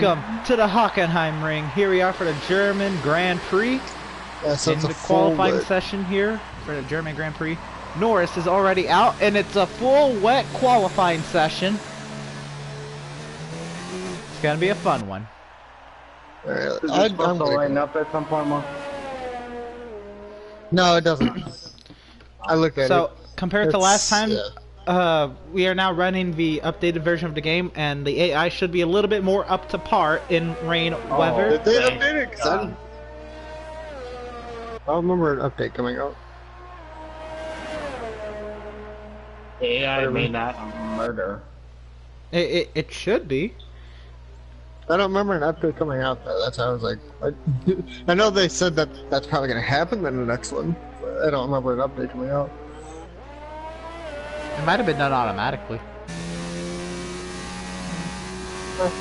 Welcome to the Hockenheim ring. Here we are for the German Grand Prix. So in the qualifying session here for the German Grand Prix. Norris is already out, and it's a full wet qualifying session. It's gonna be a fun one. Is it supposed to line up at some point, Mark? No, it doesn't. I looked at it. So compared to last time, we are now running the updated version of the game, and the AI should be a little bit more up to par in rain weather. Did they update it? 'Cause I remember an update coming out. AI made that murder. It should be. I don't remember an update coming out though. That's how I was like. I know they said that that's probably gonna happen in the next one. But I don't remember an update coming out. It might have been done automatically.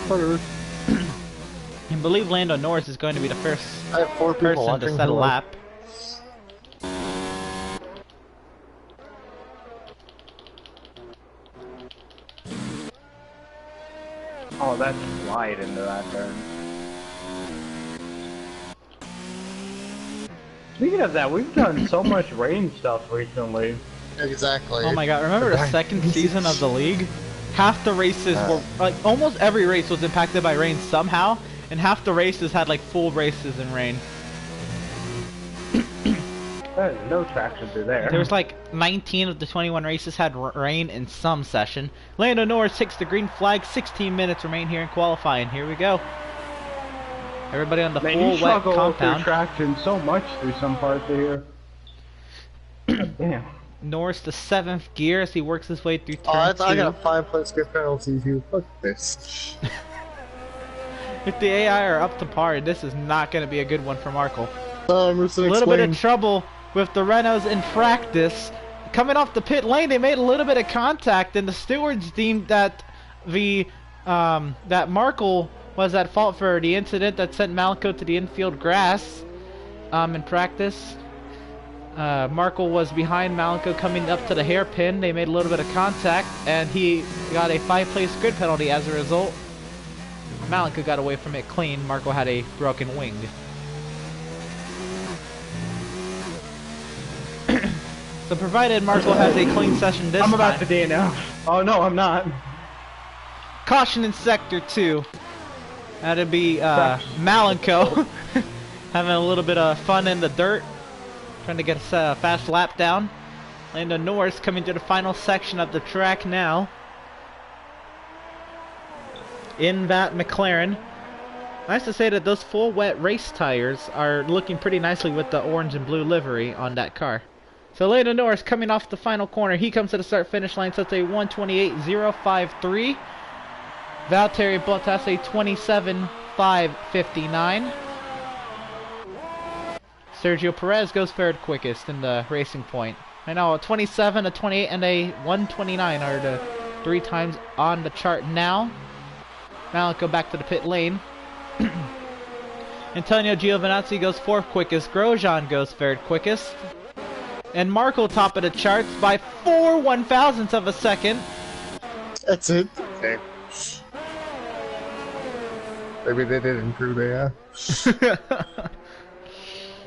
Whatever. I believe Lando Norris is going to be the first I have 4 people person to set a lap. Oh, that's wide into that turn. Speaking of that, we've done so much rain stuff recently. Exactly. Oh my god, remember the second season of the league? Half the races were, like, almost every race was impacted by rain somehow, and half the races had, like, full races in rain. There's no traction through there. There was, like, 19 of the 21 races had rain in some session. Lando Norris takes the green flag, 16 minutes remain here in qualifying. Here we go. Everybody on the full wet compound. Through traction so much through some parts of here. God damn. Norris the 7th gear as he works his way through turn 2. I got 5 skip penalties here. Fuck this. If the AI are up to par, this is not going to be a good one for Markle. Emerson, a little bit of trouble with the Renaults in practice. Coming off the pit lane, they made a little bit of contact, and the stewards deemed that that Markle was at fault for the incident that sent Malco to the infield grass in practice. Markle was behind Malco coming up to the hairpin. They made a little bit of contact, and he got a 5-place grid penalty as a result. Malco got away from it clean. Markle had a broken wing. So provided Markle has a clean session this time. I'm about to DNF. Oh no, I'm not. Caution in sector 2. That'd be Malenko having a little bit of fun in the dirt, trying to get a fast lap down. Lando Norris coming to the final section of the track now in that McLaren. Nice to say that those full wet race tires are looking pretty nicely with the orange and blue livery on that car. So Lando Norris coming off the final corner. He comes to the start-finish line, so it's a 1:28.053. Valtteri Bottas a 27.559. Sergio Perez goes third quickest in the Racing Point. I know, a 27, a 28, and a 129 are the 3 times on the chart now. Now let's go back to the pit lane. Antonio Giovinazzi goes 4th quickest. Grosjean goes 3rd quickest. And Markle top of the charts by 4 1,000ths of a second. That's it. Okay. Maybe they did improve AI.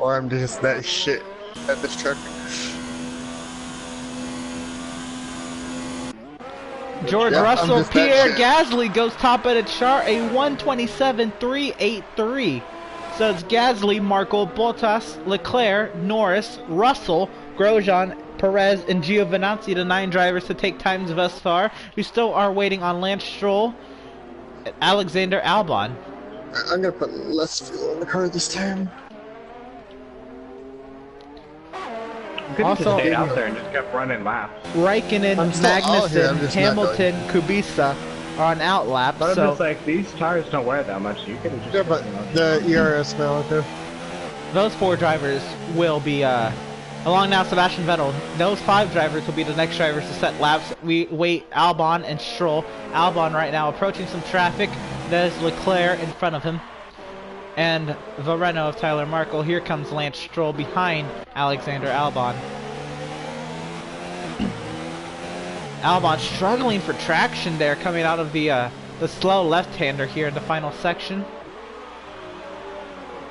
Or I'm just that shit at this truck. George Russell, Pierre Gasly goes top of the chart, a 1:27.383. So it's Gasly, Markle, Bottas, Leclerc, Norris, Russell, Grosjean, Perez, and Giovinazzi, the 9 drivers to take times thus far. We still are waiting on Lance Stroll, Alexander Albon. I'm gonna put less fuel in the car this time. Also, just stayed out there and just kept running laps. Raikkonen, Magnussen, Hamilton, Kubica are on out laps. But I'm just like, these tires don't wear that much. You could have just. Yeah, but the ERS now out there. Those 4 drivers will be along now. Sebastian Vettel. Those 5 drivers will be the next drivers to set laps. We wait Albon and Stroll. Albon right now approaching some traffic. There's Leclerc in front of him. And the Renault of Tyler Markle. Here comes Lance Stroll behind Alexander Albon. Albon struggling for traction there coming out of the the slow left-hander here in the final section.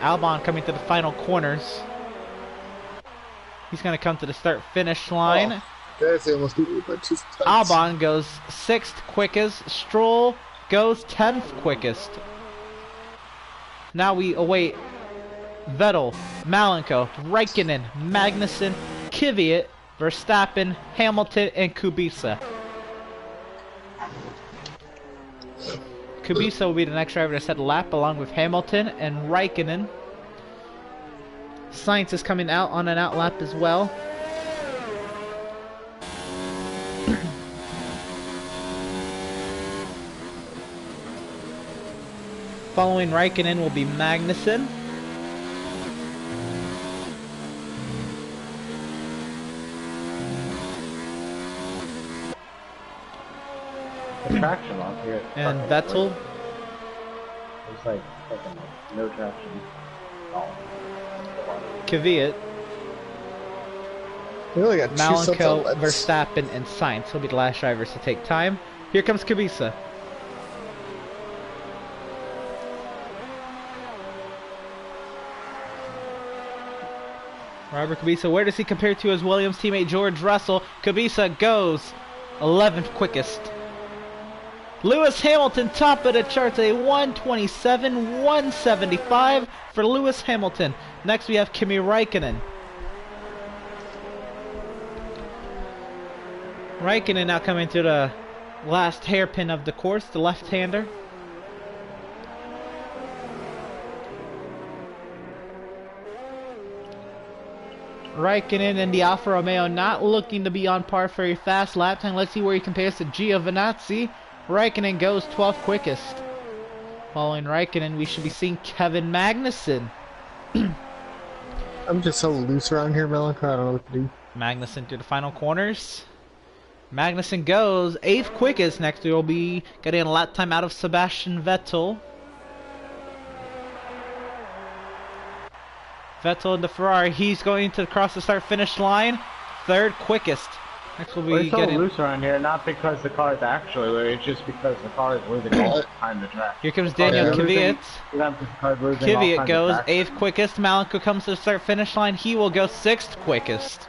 Albon coming to the final corners. He's going to come to the start-finish line. Oh, guys, they almost beat me by 2 tenths. Albon goes 6th quickest. Stroll goes 10th quickest. Now we await Vettel, Malenko, Raikkonen, Magnussen, Kvyat, Verstappen, Hamilton, and Kubica. Kubica will be the next driver to set a lap along with Hamilton and Raikkonen. Sainz is coming out on an out lap as well. Following Raikkonen will be Magnussen. The traction on here. And Vettel. It's like fucking no traction. Oh. Kvyat, We only got 2 sets of Malenko, lets. Verstappen, and Sainz will be the last drivers to take time. Here comes Kubica. Robert Kubica, where does he compare to his Williams teammate George Russell? Kubica goes 11th quickest. Lewis Hamilton top of the charts, a 127.175 for Lewis Hamilton. Next we have Kimi Raikkonen. Raikkonen now coming to the last hairpin of the course, the left-hander. Raikkonen and the Alfa Romeo not looking to be on par for a fast lap time. Let's see where he compares to Giovinazzi. Raikkonen goes 12th quickest. Following Raikkonen, we should be seeing Kevin Magnussen. I'm just so loose around here, Melancholy. I don't know what to do. Magnussen through the final corners. Magnussen goes 8th quickest. Next we will be getting a lap time out of Sebastian Vettel. Vettel in the Ferrari. He's going to cross the start-finish line. 3rd quickest. Next we'll We're be so getting... loose around here, not because the car is actually loose, it's just because the car is losing all behind the track. Here comes Daniel yeah. Kvyat. Kvyat Goes 8th quickest. Malenko comes to the start-finish line. He will go 6th quickest.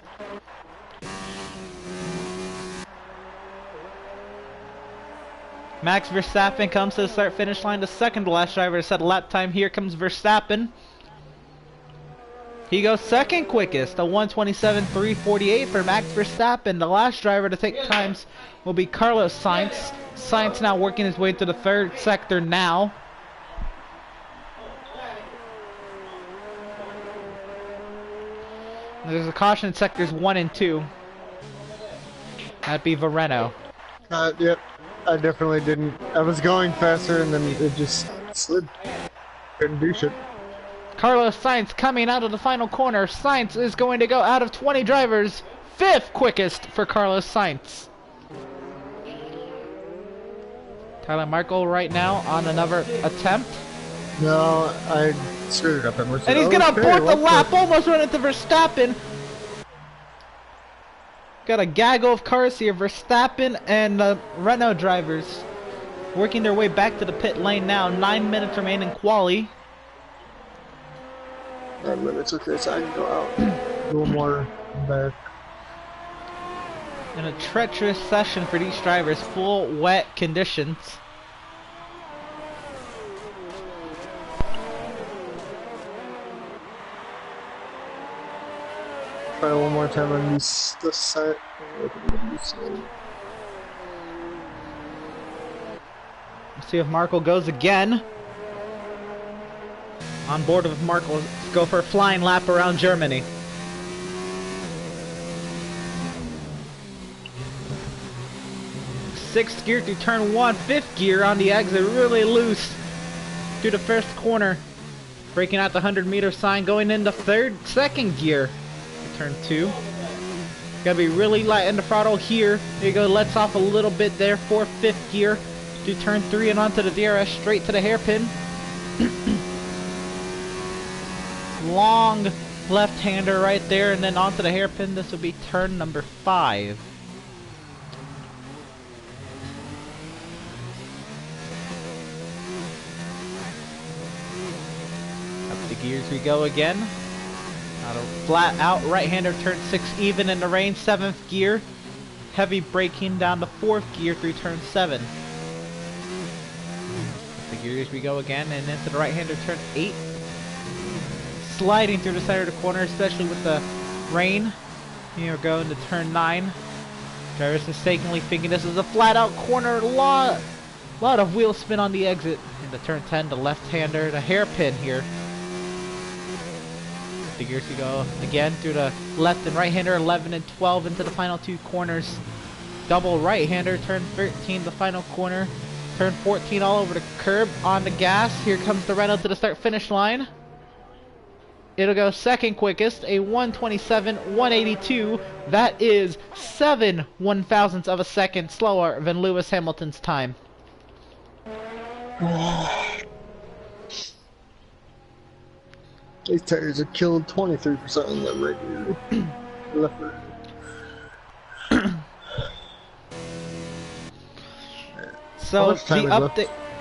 Max Verstappen comes to the start-finish line. The second to last driver to set a lap time. Here comes Verstappen. He goes 2nd quickest, a 127.348 for Max Verstappen. The last driver to take times will be Carlos Sainz. Sainz now working his way to the 3rd sector now. There's a caution in sectors 1 and 2. That'd be Vareno. Yep. I definitely didn't. I was going faster and then it just slid. Couldn't do shit. Carlos Sainz coming out of the final corner. Sainz is going to go out of 20 drivers. 5th quickest for Carlos Sainz. Tyler Markle right now on another attempt. No, I screwed it up. Emerson. And he's going to abort the lap. Almost run into Verstappen. Got a gaggle of cars here. Verstappen and Renault drivers working their way back to the pit lane now. 9 minutes remain in quali. 9 minutes, okay, so I can go out. A little more back. In a treacherous session for these drivers, full wet conditions. Try one more time on this side. Let's see if Markle goes again. On board with Markle, let's go for a flying lap around Germany. Sixth gear through turn 1, 5th gear on the exit, really loose through the first corner. Breaking out the 100-meter sign, going into second gear to turn 2. Gotta be really light in the throttle here. There you go, lets off a little bit there for 5th gear to turn 3 and onto the DRS, straight to the hairpin. Long left-hander right there, and then onto the hairpin. This will be turn number 5. gears we go again. Out of flat out right-hander, turn 6 even in the rain, 7th gear. Heavy braking down to 4th gear through turn 7. The gears we go again, and into the right-hander, turn 8. Sliding through the center of the corner, especially with the rain. Here we go into turn 9. Drivers mistakenly thinking this is a flat-out corner. Lot of wheel spin on the exit. Into turn 10, the left-hander, the hairpin here. The gears we go again through the left and right-hander, 11 and 12 into the final 2 corners. Double right-hander, turn 13, the final corner. Turn 14 all over the curb, on the gas. Here comes the Renault to the start-finish line. It'll go second quickest, a 1:27.182. That is 7 1/1000ths of a second slower than Lewis Hamilton's time. These tires are killed 23% on that radiator. Left rear. So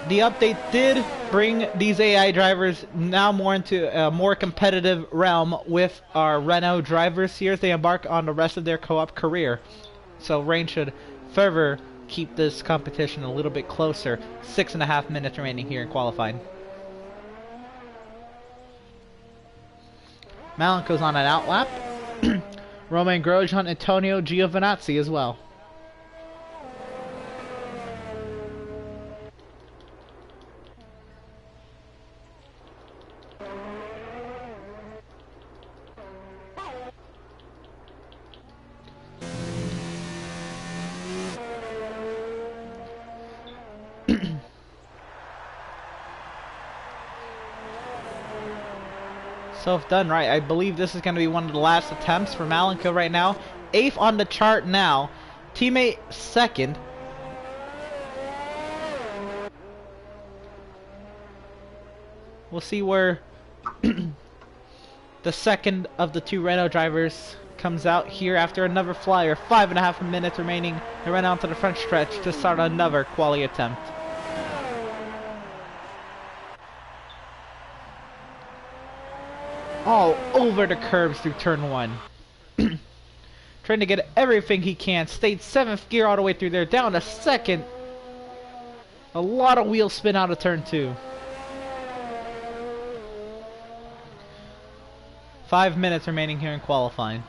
the update did bring these AI drivers now more into a more competitive realm with our Renault drivers here as they embark on the rest of their co-op career. So Rain should further keep this competition a little bit closer. 6.5 minutes remaining here in qualifying. Malenko's on an outlap. Romain Grosjean, Antonio Giovinazzi as well. So if done right, I believe this is going to be one of the last attempts for Malenko right now. 8th on the chart now. Teammate 2nd. We'll see where the second of the 2 Renault drivers comes out here after another flyer. 5.5 minutes remaining. They run onto the front stretch to start another quali attempt. All over the curbs through turn 1. Trying to get everything he can. Stayed 7th gear all the way through there. Down to 2nd. A lot of wheel spin out of turn 2. 5 minutes remaining here in qualifying.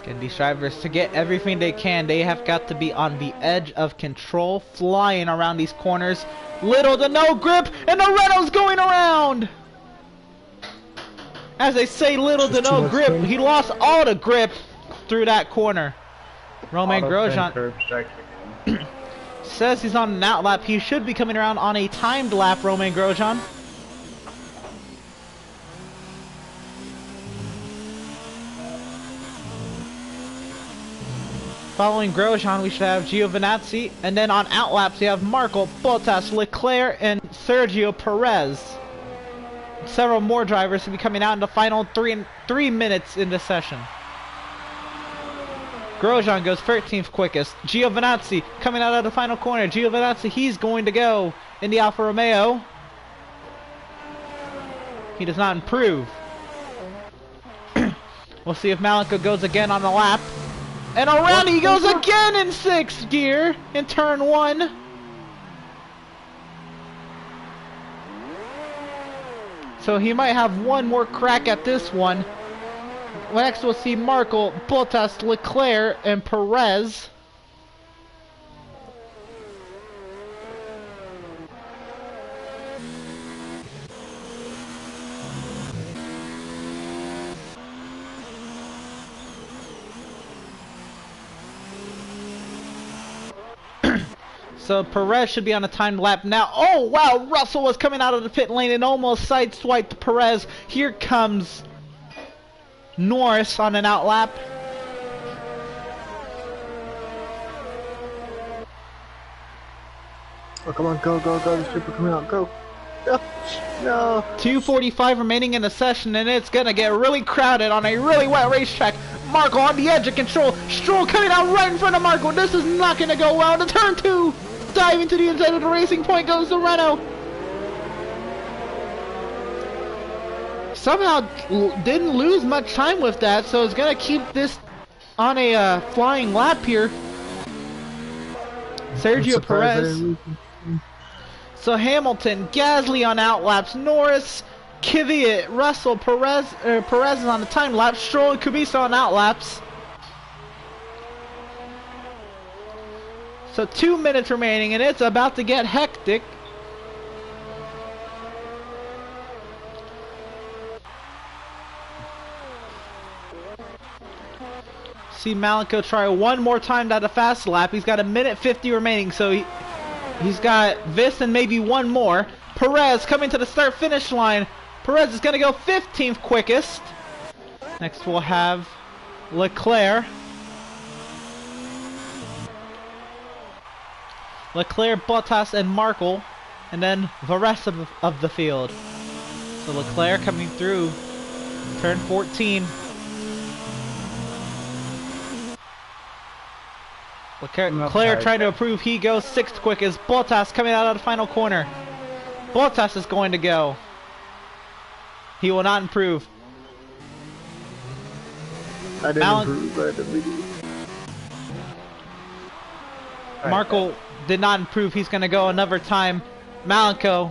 And these drivers, to get everything they can, they have got to be on the edge of control, flying around these corners. Little to no grip, and the Renault's going around! As they say, little to no grip, he lost all the grip through that corner. Romain Grosjean says he's on an outlap. He should be coming around on a timed lap, Romain Grosjean. Following Grosjean, we should have Giovinazzi, and then on outlaps, we have Marco, Bottas, Leclerc, and Sergio Perez. Several more drivers will be coming out in the final 3 minutes in the session. Grosjean goes 13th quickest. Giovinazzi coming out of the final corner. Giovinazzi, he's going to go in the Alfa Romeo. He does not improve. We'll see if Malenko goes again on the lap. And around he goes again in 6th gear in turn 1. So he might have one more crack at this one. Next we'll see Marco, Bottas, Leclerc, and Perez. So Perez should be on a timed lap now. Oh wow, Russell was coming out of the pit lane and almost sideswiped Perez. Here comes Norris on an outlap. Oh, come on, go, go, go. There's people coming out. Go. No. No. 2:45 remaining in the session, and it's gonna get really crowded on a really wet racetrack. Marco on the edge of control. Stroll coming out right in front of Marco. This is not gonna go well. To turn 2. Diving to the inside of the racing point goes the Renault. Somehow didn't lose much time with that, so it's gonna keep this on a flying lap here. Sergio Perez. So Hamilton, Gasly on outlaps, Norris, Kvyat, Russell, Perez is on the time lapse, Stroll and Kubica on outlaps. So 2 minutes remaining, and it's about to get hectic. See Malenko try one more time down the fast lap. He's got 1:50 remaining, so he's got this and maybe one more. Perez coming to the start-finish line. Perez is going to go 15th quickest. Next we'll have Leclerc. Leclerc, Bottas, and Markle. And then the rest of the field. So Leclerc coming through turn 14. Leclerc trying to improve. He goes 6th quickest. Bottas coming out of the final corner. Bottas is going to go. He will not improve. I didn't improve. I didn't. Markle did not improve. He's going to go another time. Malenko,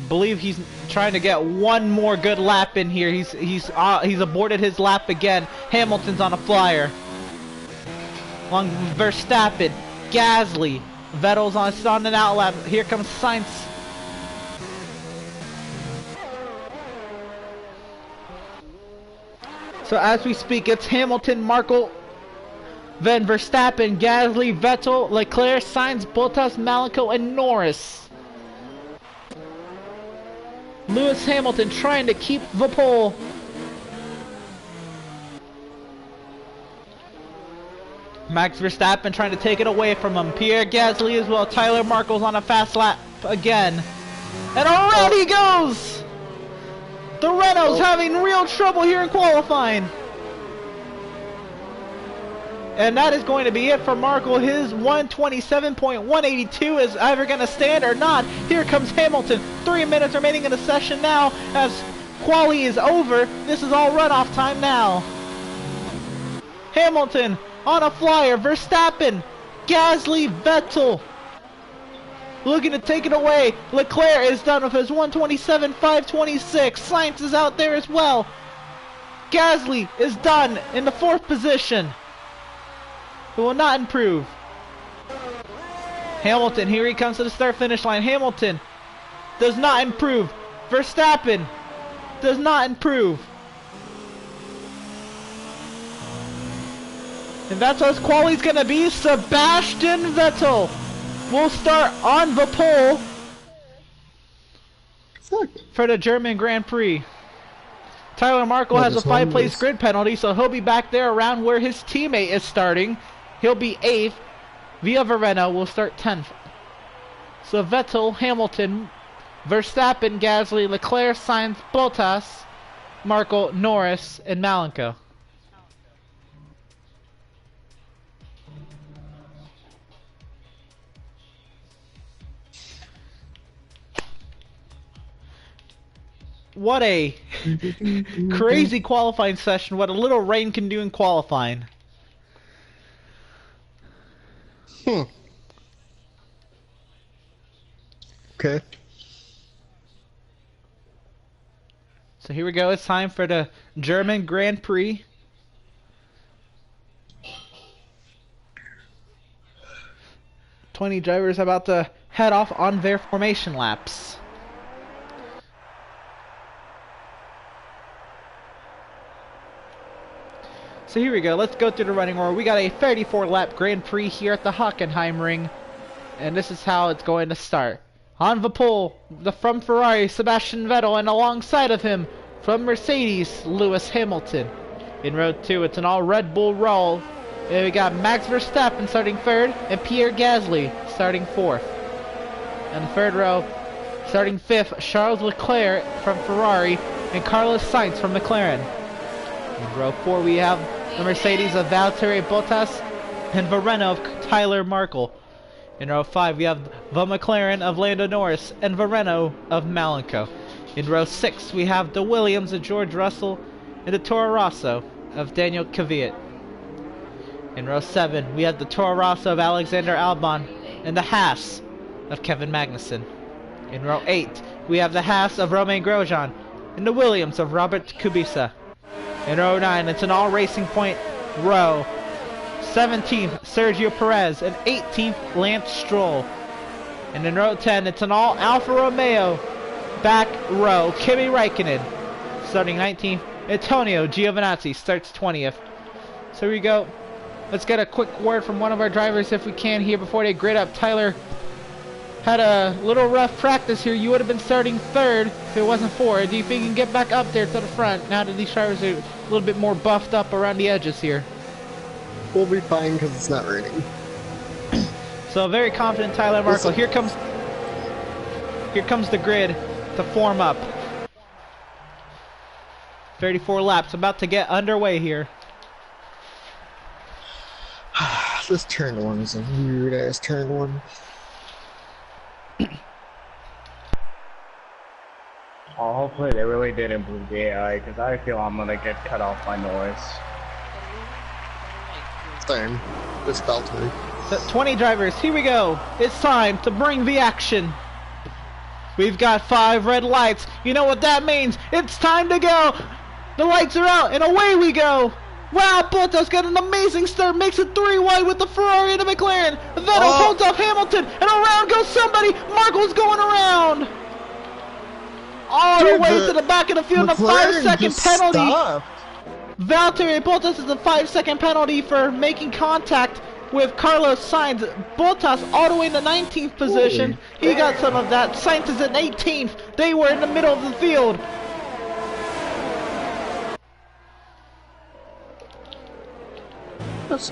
believe he's trying to get one more good lap in here. He's aborted his lap again. Hamilton's on a flyer. Along Verstappen, Gasly, Vettel's on an outlap. Here comes Sainz. So as we speak, it's Hamilton, Markle, then Verstappen, Gasly, Vettel, Leclerc, Sainz, Bottas, Malenko, and Norris. Lewis Hamilton trying to keep the pole. Max Verstappen trying to take it away from him. Pierre Gasly as well. Tyler Markle's on a fast lap again. And already he goes! The Renault's having real trouble here in qualifying. And that is going to be it for Markle. His 127.182 is either going to stand or not. Here comes Hamilton. 3 minutes remaining in the session now as quali is over. This is all runoff time now. Hamilton on a flyer. Verstappen, Gasly, Vettel looking to take it away. Leclerc is done with his 127.526. Sainz is out there as well. Gasly is done in the 4th position. Who will not improve. Hamilton, here he comes to the start-finish line. Hamilton does not improve. Verstappen does not improve. And that's what his quality's going to be. Sebastian Vettel will start on the pole for the German Grand Prix. Tyler Markle has a 5-place grid penalty, so he'll be back there around where his teammate is starting. He'll be 8th. Via Verena will start 10th. So Vettel, Hamilton, Verstappen, Gasly, Leclerc, Sainz, Bottas, Markle, Norris, and Malenko. What a crazy qualifying session. What a little rain can do in qualifying. Okay. So here we go. It's time for the German Grand Prix. "20 drivers about to head off on their formation laps. So here we go. Let's go through the running order. We got a 34-lap Grand Prix here at the Hockenheimring. And this is how it's going to start. On the pole, from Ferrari, Sebastian Vettel, and alongside of him, from Mercedes, Lewis Hamilton. In row 2, it's an all Red Bull roll we got Max Verstappen starting 3rd, and Pierre Gasly starting 4th. In the 3rd row, starting 5th, Charles Leclerc from Ferrari, and Carlos Sainz from McLaren. In row 4, we have the Mercedes of Valtteri Bottas and the Renault of Tyler Markle. In row 5, we have the McLaren of Lando Norris and the Renault of Malenko. In row 6, we have the Williams of George Russell and the Toro Rosso of Daniel Kvyat. In row 7, we have the Toro Rosso of Alexander Albon and the Haas of Kevin Magnussen. In row 8, we have the Haas of Romain Grosjean and the Williams of Robert Kubica. In row 9, it's an all Racing Point row. 17th, Sergio Perez, and 18th, Lance Stroll. And in row 10, it's an all Alfa Romeo back row. Kimi Räikkönen starting 19th. Antonio Giovinazzi starts 20th. So here we go. Let's get a quick word from one of our drivers if we can here before they grid up. Tyler had a little rough practice here. You would have been starting 3rd if it wasn't for it. Do you think you can get back up there to the front now that these drivers are a little bit more buffed up around the edges here? We'll be fine because it's not raining. So very confident Tyler Markle. Here comes the grid to form up. 34 laps about to get underway here. This turn 1 is a weird ass turn 1. Oh, hopefully they really did improve the AI, because I feel I'm gonna get cut off by noise. Same. This felt me. So 20 drivers, here we go. It's time to bring the action. We've got 5 red lights. You know what that means? It's time to go. The lights are out and away we go. Wow, Bottas got an amazing start. Makes it 3 wide with the Ferrari and the McLaren. Vettel holds off Hamilton and around goes somebody. Markle's going around. All the way to the back of the field. A 5-second penalty. Stopped. Valtteri Bottas is a 5-second penalty for making contact with Carlos Sainz. Bottas all the way in the 19th position. He got some of that. Sainz is in 18th. They were in the middle of the field.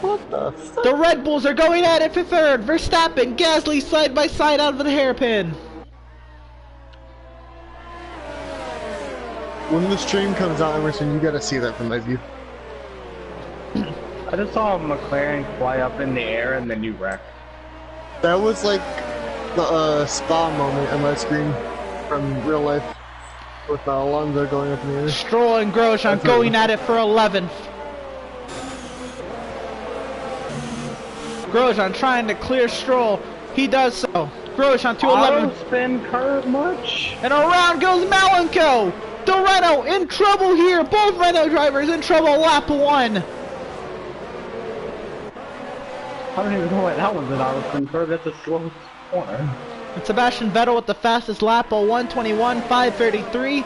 What the fuck? The Red Bulls are going at it for 3rd. Verstappen, Gasly side by side out of the hairpin. When the stream comes out, Emerson, you gotta see that from my view. I just saw a McLaren fly up in the air and then you wreck. That was like the spa moment on my screen from real life. With Alonso going up in the air. Stroll and Grosjean going at it for 11th. Grosjean trying to clear Stroll. He does so. Grosjean to 11th. Spin curve much? And around goes Malenko. The Renault in trouble here. Both Renault drivers in trouble. Lap 1. I don't even know why that one's an auto spin curve. That's a slow corner. And Sebastian Vettel with the fastest lap of 1:21.533.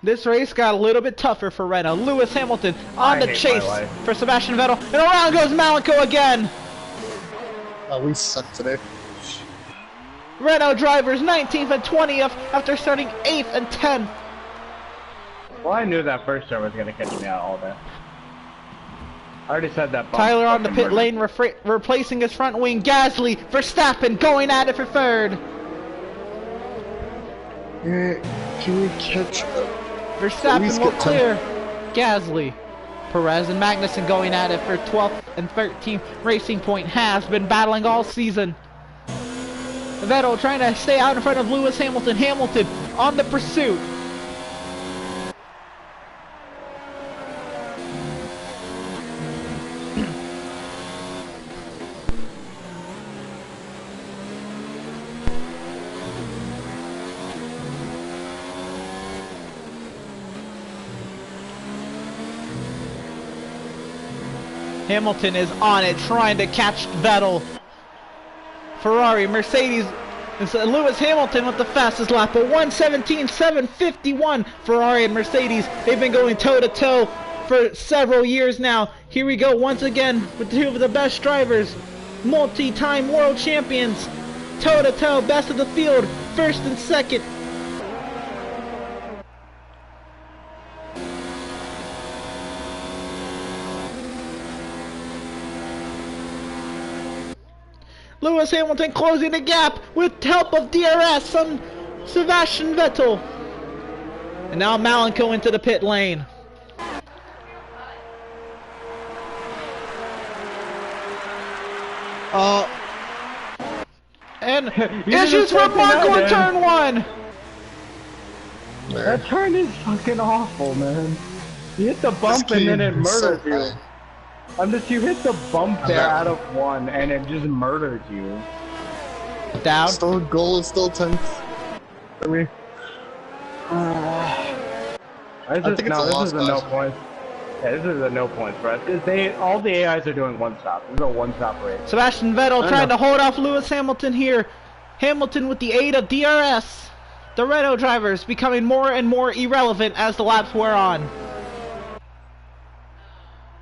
This race got a little bit tougher for Renault. Lewis Hamilton on the chase for Sebastian Vettel. And around goes Malenko again. Oh, we suck today. Renault drivers 19th and 20th after starting 8th and 10th. Well, I knew that first turn was going to catch me out all day. I already said that. Tyler on the pit lane replacing his front wing. Gasly, Verstappen going at it for 3rd. Can we catch up? Verstappen will clear Gasly. Perez and Magnussen going at it for 12th and 13th. Racing Point has been battling all season. Vettel trying to stay out in front of Lewis Hamilton. Hamilton on the pursuit. Hamilton is on it, trying to catch Vettel. Ferrari, Mercedes, and Lewis Hamilton with the fastest lap of 1:17.751. Ferrari and Mercedes, they've been going toe-to-toe for several years now. Here we go once again with 2 of the best drivers, multi-time world champions, toe-to-toe, best of the field, 1st and 2nd. Lewis Hamilton closing the gap with help of DRS on Sebastian Vettel. And now Malenko into the pit lane. And issues for Marco in turn 1. That turn is fucking awful, man. You hit the bump and then it murders you. You hit the bump there out of 1 and it just murders you. Down. Still, goal is still 10th for me. This is a no points. Yeah, this is a no points for us. All the AIs are doing one stop. This is a one stop race. Sebastian Vettel trying to hold off Lewis Hamilton here. Hamilton with the aid of DRS. The Renault drivers becoming more and more irrelevant as the laps wear on.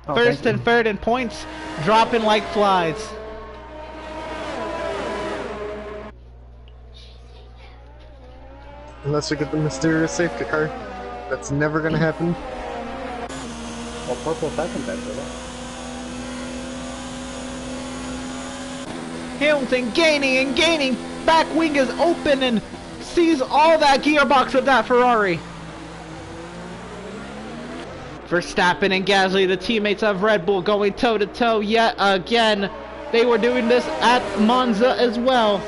First and third in points, dropping like flies. Unless we get the mysterious safety car. That's never gonna happen. Well, purple second then, Hamilton gaining and gaining. Back wing is open and sees all that gearbox of that Ferrari. Verstappen and Gasly, the teammates of Red Bull, going toe-to-toe yet again. They were doing this at Monza as well.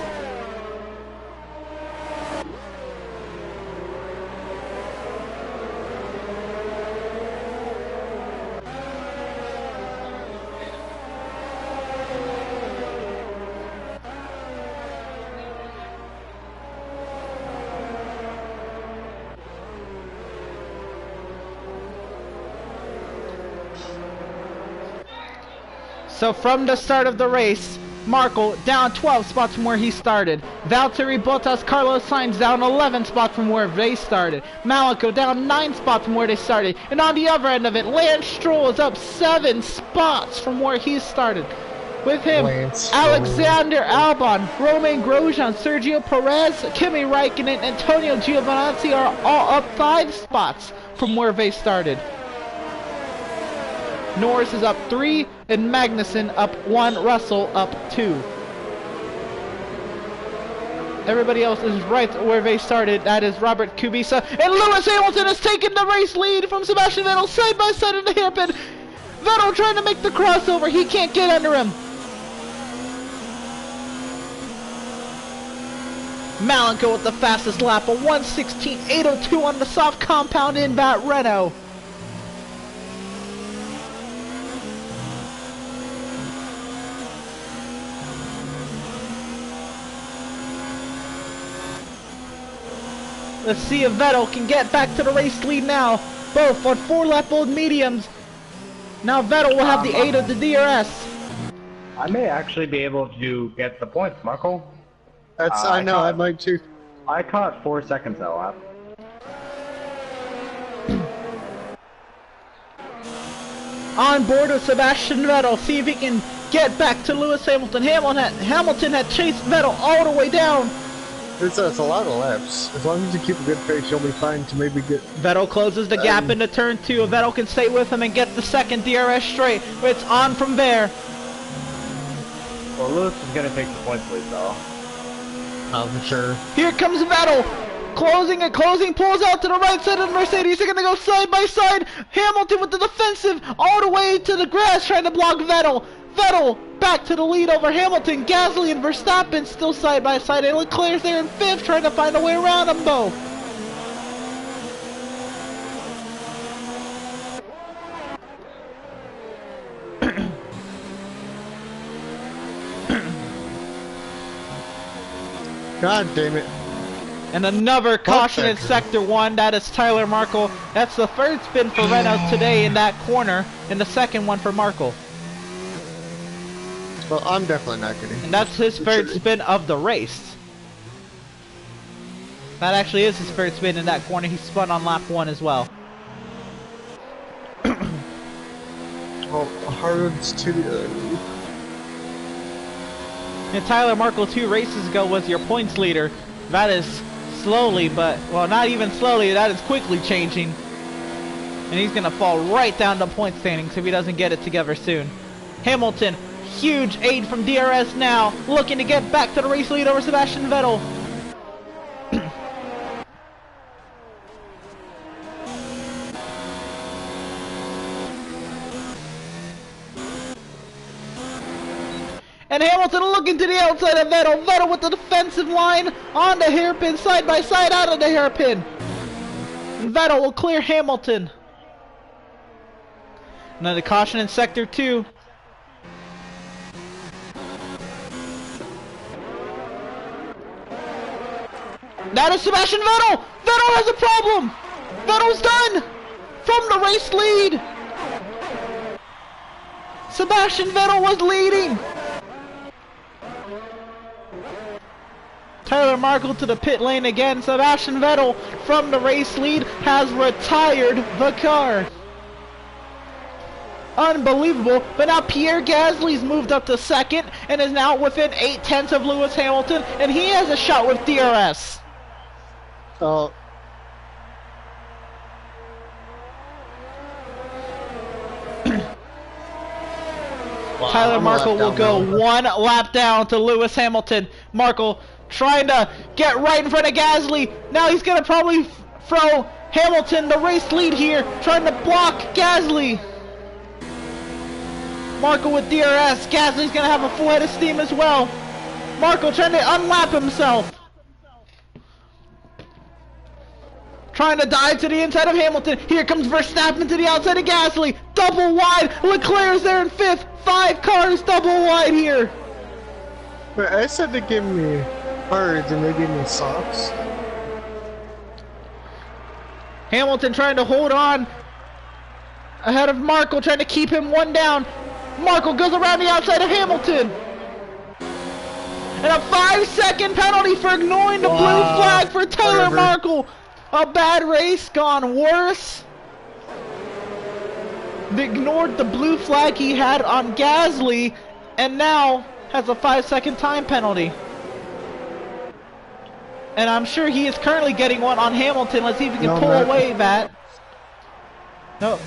So from the start of the race, Marco down 12 spots from where he started. Valtteri Bottas, Carlos Sainz down 11 spots from where they started. Malenko down 9 spots from where they started. And on the other end of it, Lance Stroll is up 7 spots from where he started. With him, Alexander Albon, Romain Grosjean, Sergio Perez, Kimi Räikkönen, Antonio Giovinazzi are all up 5 spots from where they started. Norris is up 3, and Magnussen up 1, Russell up 2. Everybody else is right where they started. That is Robert Kubica. And Lewis Hamilton has taken the race lead from Sebastian Vettel side by side in the hairpin. Vettel trying to make the crossover. He can't get under him. Malenko with the fastest lap, a 1:16.802 on the soft compound in that Renault. Let's see if Vettel can get back to the race lead now. Both on 4-lap-old mediums. Now Vettel will have the aid of the DRS. I may actually be able to get the points, Marco. I know, I might too. I caught 4 seconds that lap. On board with Sebastian Vettel. See if he can get back to Lewis Hamilton. Hamilton had chased Vettel all the way down. It's a lot of laps. As long as you keep a good pace, you'll be fine to maybe get... Vettel closes the gap into turn 2. Vettel can stay with him and get the second DRS straight. It's on from there. Well, Lewis is going to take the points lead, though. Oh, for sure. Here comes Vettel. Closing and closing. Pulls out to the right side of the Mercedes. They're going to go side by side. Hamilton with the defensive all the way to the grass trying to block Vettel. Vettel back to the lead over Hamilton. Gasly and Verstappen still side by side. And Leclerc's there in 5th trying to find a way around them both. God damn it. And another caution in Sector 1. That is Tyler Markle. That's the third spin for Renault today in that corner. And the second one for Markle. Well, I'm definitely not getting. And that's his third spin of the race. That actually is his third spin in that corner. He spun on lap 1 as well. Oh, hards to And Tyler Markle 2 races ago was your points leader. That is slowly, but, well, not even slowly, that is quickly changing. And he's going to fall right down the point standings if he doesn't get it together soon. Hamilton Huge aid from DRS now, looking to get back to the race lead over Sebastian Vettel. And Hamilton looking to the outside of Vettel. Vettel with the defensive line on the hairpin, side by side out of the hairpin. And Vettel will clear Hamilton. Another caution in sector 2. That is Sebastian Vettel! Vettel has a problem! Vettel's done! From the race lead! Sebastian Vettel was leading! Tyler Markle to the pit lane again. Sebastian Vettel from the race lead has retired the car. Unbelievable, but now Pierre Gasly's moved up to second and is now within 0.8 of Lewis Hamilton, and he has a shot with DRS. Oh. Wow, Tyler Markle will go one lap down to Lewis Hamilton. Markle trying to get right in front of Gasly. Now he's going to probably throw Hamilton the race lead here, trying to block Gasly. Markle with DRS. Gasly's going to have a full head of steam as well. Markle trying to unlap himself. Trying to dive to the inside of Hamilton. Here comes Verstappen to the outside of Gasly. Double wide. Leclerc's there in 5th. 5 cars double wide here. Wait, I said they gave me cards and they gave me socks. Hamilton trying to hold on ahead of Markle, trying to keep him one down. Markle goes around the outside of Hamilton. And a 5-second penalty for ignoring the blue flag for Tyler Markle. A bad race gone worse. They ignored the blue flag he had on Gasly and now has a 5-second time penalty. And I'm sure he is currently getting one on Hamilton. Let's see if he can pull away that. No.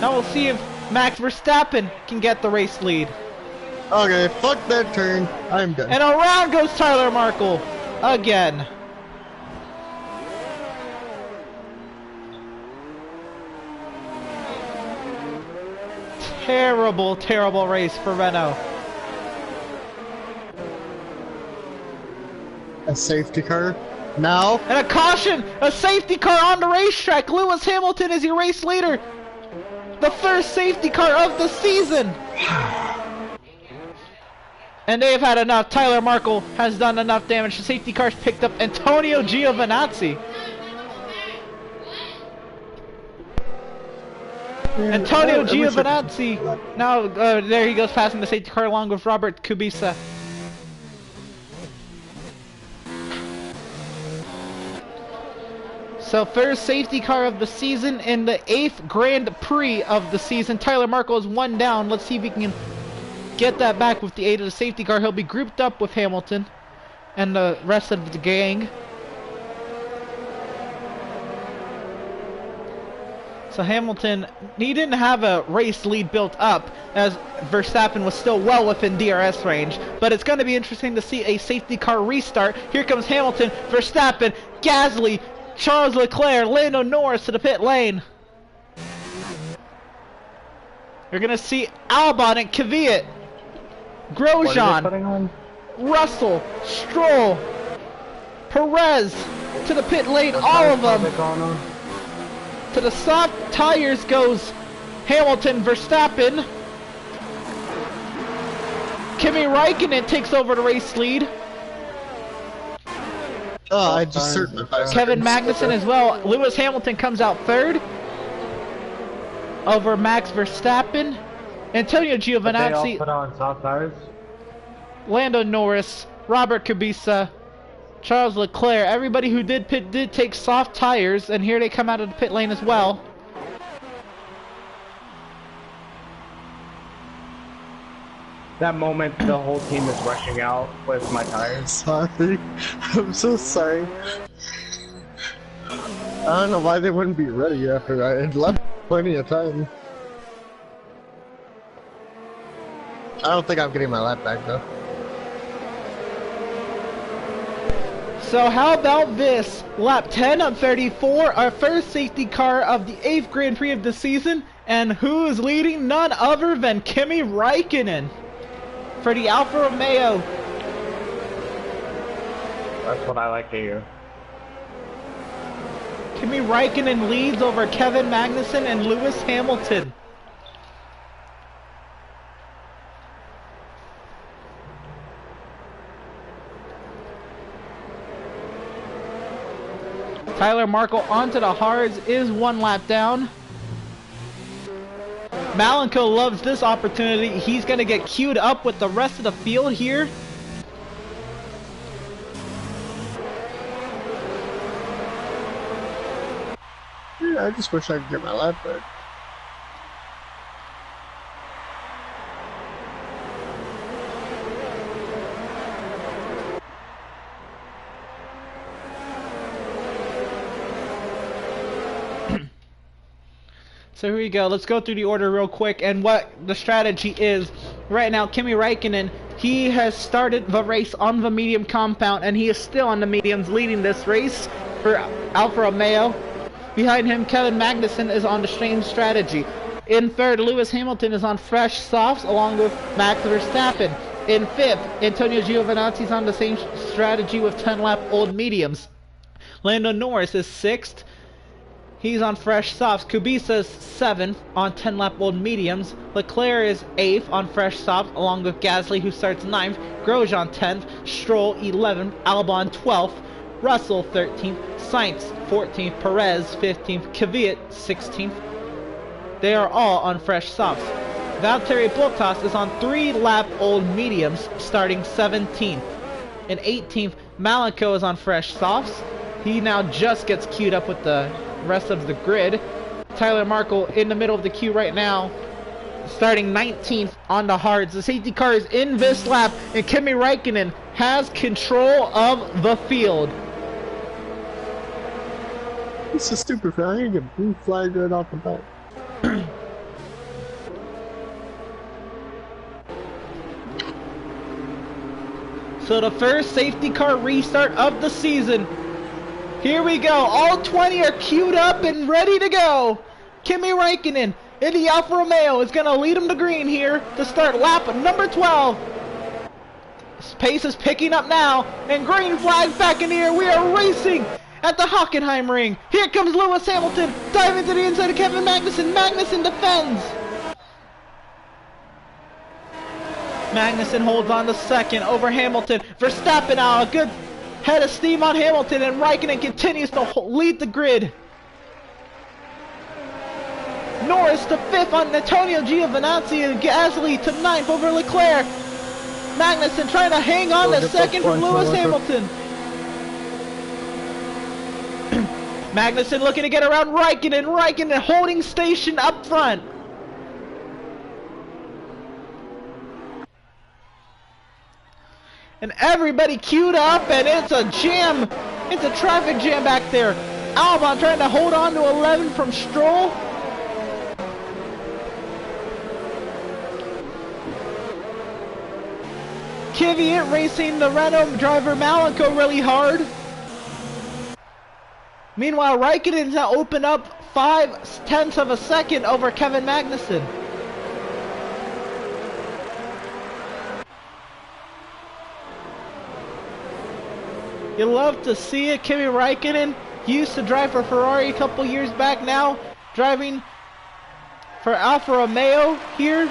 Now we'll see if Max Verstappen can get the race lead. Okay, fuck that turn. I'm done. And around goes Tyler Markle again. Terrible, terrible race for Renault. A safety car. Now. And a caution! A safety car on the racetrack. Lewis Hamilton is your race leader. The first safety car of the season. And they've had enough. Tyler Markle has done enough damage. The safety car's picked up Antonio Giovinazzi. Antonio Giovinazzi. Now, there he goes passing the safety car along with Robert Kubica. So first safety car of the season in the 8th Grand Prix of the season. Tyler Markle is one down. Let's see if he can get that back with the aid of the safety car. He'll be grouped up with Hamilton and the rest of the gang. So Hamilton, he didn't have a race lead built up as Verstappen was still well within DRS range. But it's going to be interesting to see a safety car restart. Here comes Hamilton, Verstappen, Gasly, Charles Leclerc, Lando Norris to the pit lane. You're going to see Albon and Kvyat, Grosjean, Russell, Stroll, Perez to the pit lane, all of them. To the soft tires goes Hamilton, Verstappen. Kimi Räikkönen takes over the race lead. Oh, I just certainly. Kevin Magnussen as well. Lewis Hamilton comes out 3rd over Max Verstappen. Antonio Giovinazzi. They all put on soft tires. Lando Norris, Robert Kubica, Charles Leclerc. Everybody who did pit did take soft tires, and here they come out of the pit lane as well. That moment, the whole team is rushing out with my tires. Sorry. I'm so sorry. I don't know why they wouldn't be ready after I had left plenty of time. I don't think I'm getting my lap back though. So how about this? Lap 10 of 34, our first safety car of the 8th Grand Prix of the season. And who is leading? None other than Kimi Räikkönen for the Alfa Romeo. That's what I like to hear. Kimi Räikkönen leads over Kevin Magnussen and Lewis Hamilton. Tyler Markle onto the hards, is 1 lap down. Malenko loves this opportunity. He's going to get queued up with the rest of the field here. Yeah, I just wish I could get my lap back. So here we go. Let's go through the order real quick and what the strategy is. Right now, Kimi Räikkönen, he has started the race on the medium compound and he is still on the mediums leading this race for Alfa Romeo. Behind him, Kevin Magnussen is on the same strategy. In third, Lewis Hamilton is on fresh softs along with Max Verstappen. In fifth, Antonio Giovinazzi is on the same strategy with 10-lap-old mediums. Lando Norris is sixth. He's on fresh softs. Kubica's 7th on 10-lap-old mediums. Leclerc is 8th on fresh softs, along with Gasly, who starts 9th. Grosjean 10th. Stroll 11th. Albon 12th. Russell 13th. Sainz 14th. Perez 15th. Kvyat 16th. They are all on fresh softs. Valtteri Bottas is on 3-lap-old mediums, starting 17th. In 18th, Malenko is on fresh softs. He now just gets queued up with the rest of the grid. Tyler Markle in the middle of the queue right now, starting 19th on the hards. The safety car is in this lap, and Kimi Räikkönen has control of the field. This is stupid. I need to get blue flag right off the bat. So the first safety car restart of the season. Here we go. All 20 are queued up and ready to go. Kimi Räikkönen in the Alfa Romeo is going to lead them to green here to start lap number 12. Pace is picking up now, and green flag back in the air. We are racing at the Hockenheim ring. Here comes Lewis Hamilton, diving to the inside of Kevin Magnussen. Magnussen defends. Magnussen holds on to second over Hamilton. Verstappen now, a good head of steam on Hamilton, and Räikkönen continues to lead the grid. Norris to 5th on Antonio Giovinazzi, and Gasly to 9th over Leclerc. Magnussen trying to hang on to second from Lewis Hamilton. Magnussen looking to get around Räikkönen. Räikkönen holding station up front. And everybody queued up, and it's a jam. It's a traffic jam back there. Albon trying to hold on to 11 from Stroll. Kvyat racing the Renault driver Malenko really hard. Meanwhile, Räikkönen's now opened up 5/10 of a second over Kevin Magnussen. You love to see it. Kimi Räikkönen used to drive for Ferrari a couple years back, now driving for Alfa Romeo here.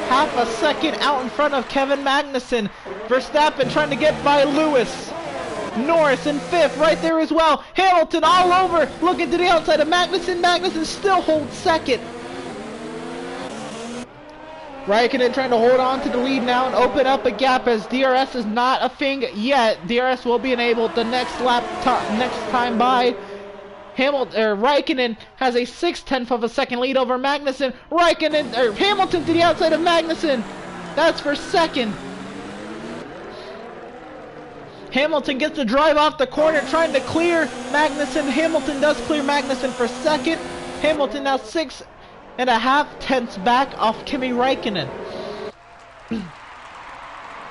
Half a second out in front of Kevin Magnussen. Verstappen trying to get by Lewis. Norris in 5th right there as well. Hamilton all over, looking to the outside of Magnussen. Magnussen still holds second. Räikkönen trying to hold on to the lead now and open up a gap, as DRS is not a thing yet. DRS will be enabled the next next time by. Räikkönen has a 6/10 of a second lead over Magnussen. Hamilton to the outside of Magnussen. That's for second. Hamilton gets the drive off the corner, trying to clear Magnussen. Hamilton does clear Magnussen for second. Hamilton now 6.5 tenths back off Kimi Räikkönen.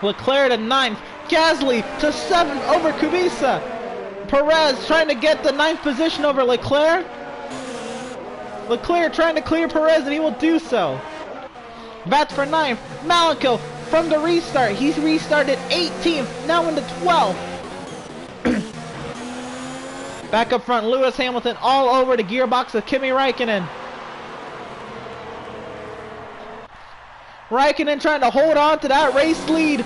Leclerc to 9th. Gasly to 7th over Kubica. Perez trying to get the 9th position over Leclerc. Leclerc trying to clear Perez, and he will do so. That's for 9th. Malenko from the restart. He's restarted 18th, now into 12th. Back up front, Lewis Hamilton all over the gearbox of Kimi Räikkönen. Räikkönen trying to hold on to that race lead.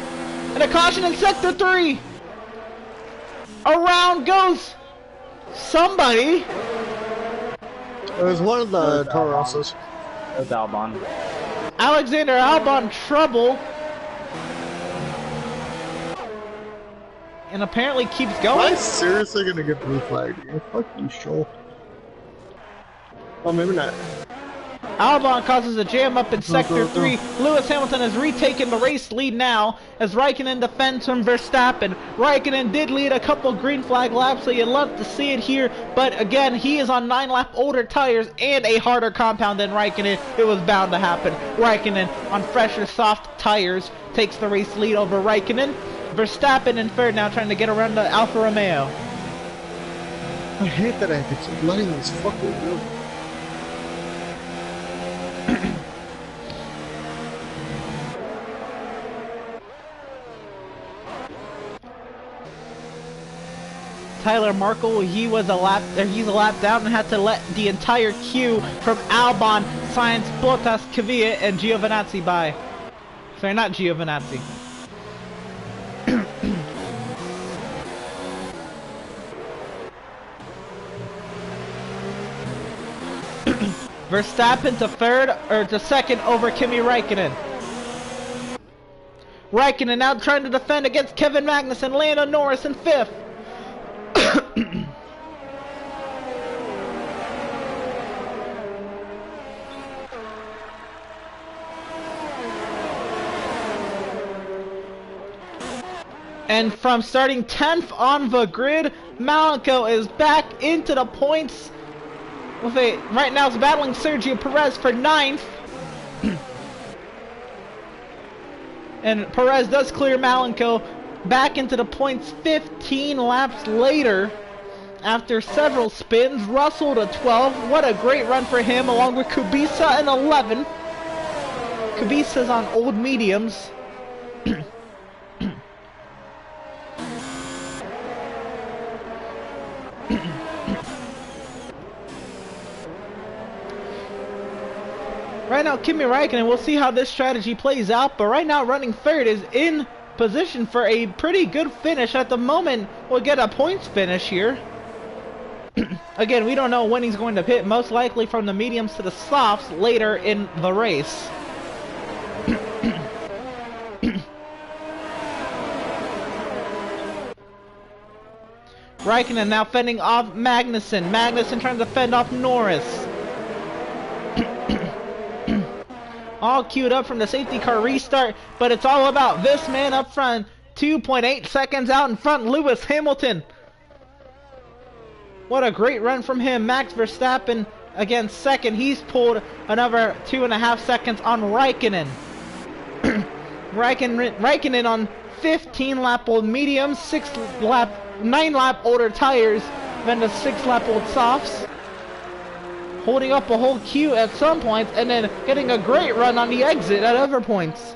And a caution in sector 3. Around goes somebody. It was one of the Toro Rossos. It was Albon. Alexander Albon trouble. And apparently keeps Am going. I seriously gonna get blue flagged here? Fuck you, Shoal. Oh, maybe not. Albon causes a jam up in sector 3. Lewis Hamilton has retaken the race lead now as Raikkonen defends from Verstappen. Raikkonen did lead a couple green flag laps, so you'd love to see it here. But again, he is on 9-lap older tires and a harder compound than Raikkonen. It was bound to happen. Raikkonen on fresher, soft tires takes the race lead over Raikkonen. Verstappen in third now, trying to get around the Alfa Romeo. I hate that I have to keep letting this fucking go. Tyler Markle, he's a lap down and had to let the entire queue from Albon, Sainz, Bottas, Kvyat, and Giovinazzi by. Sorry, not Giovinazzi. Verstappen to second over Kimi Räikkönen. Räikkönen now trying to defend against Kevin Magnussen, Lando Norris in 5th. And from starting 10th on the grid, Malenko is back into the points. Right now is battling Sergio Perez for 9th. And Perez does clear Malenko back into the points 15 laps later. After several spins, Russell to 12. What a great run for him, along with Kubica in 11. Kubica's on old mediums. Right now, Kimi Räikkönen, we'll see how this strategy plays out, but right now running third is in position for a pretty good finish. At the moment, we'll get a points finish here. Again, we don't know when he's going to pit, most likely from the mediums to the softs later in the race. Räikkönen now fending off Magnussen. Magnussen trying to fend off Norris. All queued up from the safety car restart, but it's all about this man up front. 2.8 seconds out in front, Lewis Hamilton. What a great run from him. Max Verstappen again second. He's pulled another 2.5 seconds on Räikkönen. Räikkönen on 15-lap old mediums, 9-lap older tires, then the 6-lap old softs. Holding up a whole queue at some points, and then getting a great run on the exit at other points.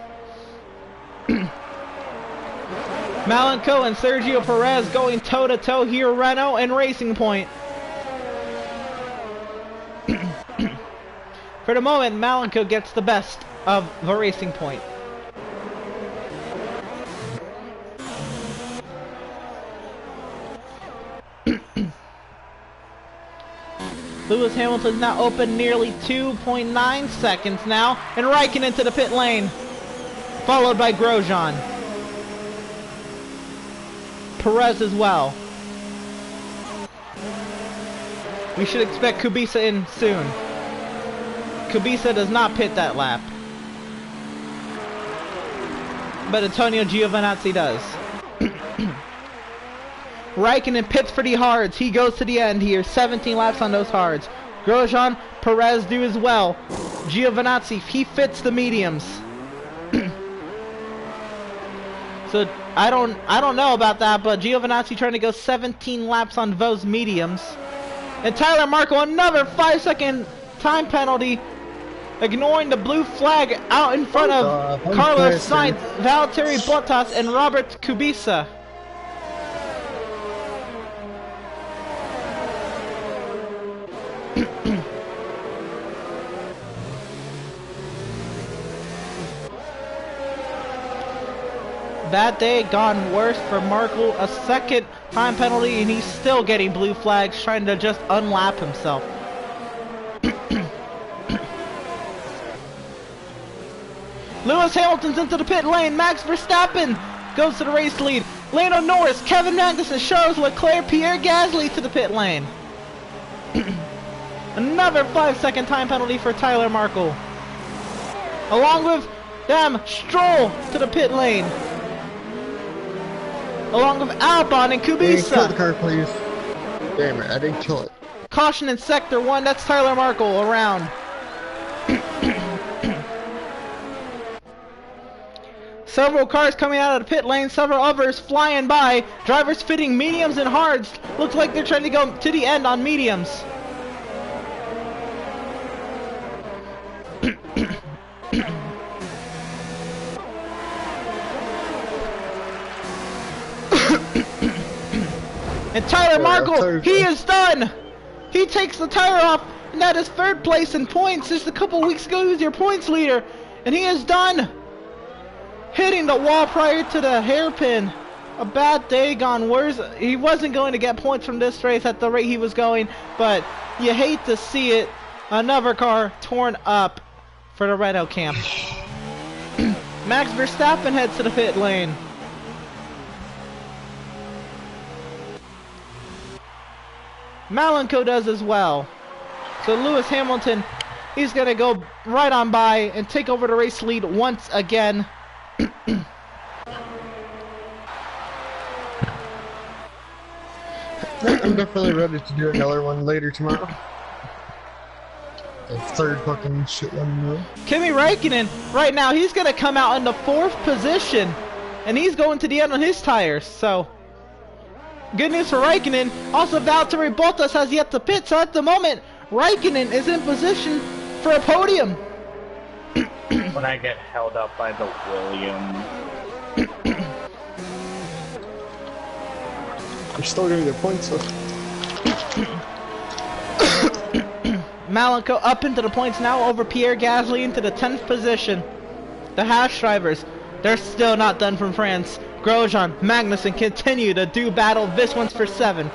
Malenko and Sergio Perez going toe-to-toe here, Renault and Racing Point. For the moment, Malenko gets the best of the Racing Point. Lewis Hamilton's now open nearly 2.9 seconds now, and Raikkonen into the pit lane, followed by Grosjean. Perez as well. We should expect Kubica in soon. Kubica does not pit that lap, but Antonio Giovinazzi does. Raikkonen pits for the hards. He goes to the end here. 17 laps on those hards. Grosjean, Perez do as well. Giovinazzi, he fits the mediums. So I don't know about that, but Giovinazzi trying to go 17 laps on those mediums. And Tyler Marco, another 5-second time penalty, ignoring the blue flag out in front of Carlos Sainz, Valtteri Bottas, and Robert Kubica. That day gone worse for Markle. A second time penalty, and he's still getting blue flags, trying to just unlap himself. Lewis Hamilton's into the pit lane. Max Verstappen goes to the race lead. Lando Norris, Kevin Magnussen, Charles Leclerc, Pierre Gasly to the pit lane. Another 5-second time penalty for Tyler Markle. Along with them, Stroll to the pit lane. Along with Albon and Kubica. Kill the car, please. Damn it, I didn't kill it. Caution in Sector 1, that's Tyler Markle around. Several cars coming out of the pit lane, several others flying by. Drivers fitting mediums and hards. Looks like they're trying to go to the end on mediums. And Tyler Markle, he is done! He takes the tire off, and that is third place in points. Just a couple weeks ago, he was your points leader, and he is done! Hitting the wall prior to the hairpin. A bad day gone worse. He wasn't going to get points from this race at the rate he was going, but you hate to see it. Another car torn up for the Renault camp. Max Verstappen heads to the pit lane. Malenko does as well. So Lewis Hamilton, he's going to go right on by and take over the race lead once again. I'm definitely ready to do another one later tomorrow. A third fucking shit one. Kimi Räikkönen, right now, he's going to come out in the 4th position. And he's going to the end on his tires, so... Good news for Räikkönen. Also, Valtteri Bottas has yet to pit, so at the moment, Räikkönen is in position for a podium. When I get held up by the Williams. You're still getting the points, though. Malenko up into the points now over Pierre Gasly into the 10th position. The Haas drivers, they're still not done from France. Grosjean, Magnussen continue to do battle. This one's for 7th.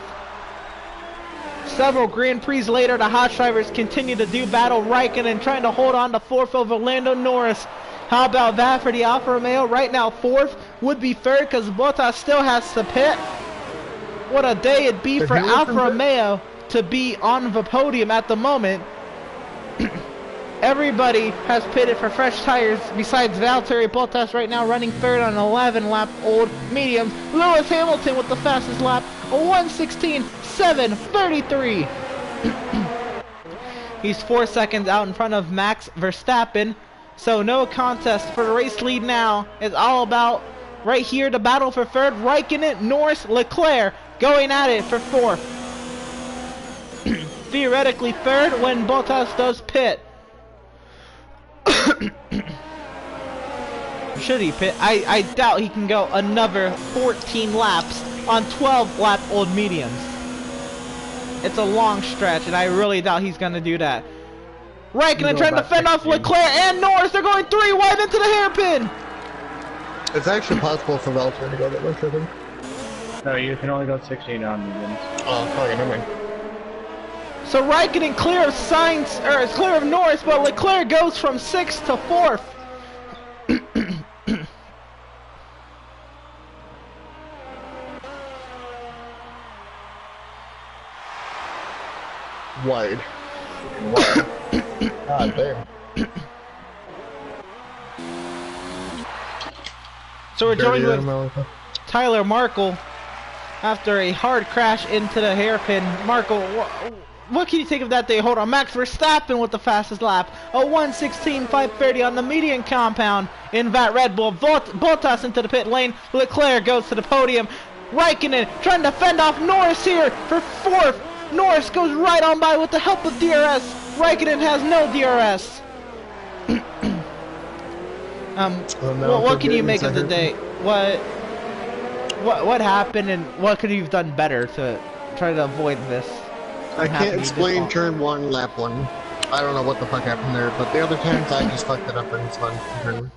Several Grand Prix later, the Haas drivers continue to do battle. Raikkonen trying to hold on to 4th over Lando Norris. How about that for the Alfa Romeo? Right now, 4th would be 3rd because Bottas still has to pit. What a day it'd be for Alfa Romeo to be on the podium at the moment. Everybody has pitted for fresh tires besides Valtteri Bottas right now running 3rd on 11-lap old mediums. Lewis Hamilton with the fastest lap, a 1:16.733. He's 4 seconds out in front of Max Verstappen. So no contest for the race lead now. It's all about right here the battle for 3rd. Raikkonen, Norris, Leclerc going at it for 4th. Theoretically 3rd when Bottas does pit. Should he pit? I doubt he can go another 14 laps on 12-lap old mediums. It's a long stretch, and I really doubt he's going to do that. Raikkonen trying to fend off Leclerc and Norris. They're going 3 wide into the hairpin. It's actually possible for Valtteri to go that much, I think. No, you can only go 16 on mediums. Oh, fuck it, never mind. So Raikkonen clear of Sainz, or is clear of Norris, but Leclerc goes from 6th to 4th. Wide. Wide. God damn. So we're joined with Tyler Markle after a hard crash into the hairpin. Markle, what can you take of that day? Hold on, Max Verstappen with the fastest lap. A 1:16.530 on the median compound in that Red Bull. Bottas into the pit lane. Leclerc goes to the podium. Raikkonen trying to fend off Norris here for 4th. Norris goes right on by with the help of DRS. Raikkonen has no DRS. What can you make of the day? What happened, and what could you have done better to try to avoid this? I can't explain turn 1, lap 1. I don't know what the fuck happened there, but the other times I just fucked it up and it's fun.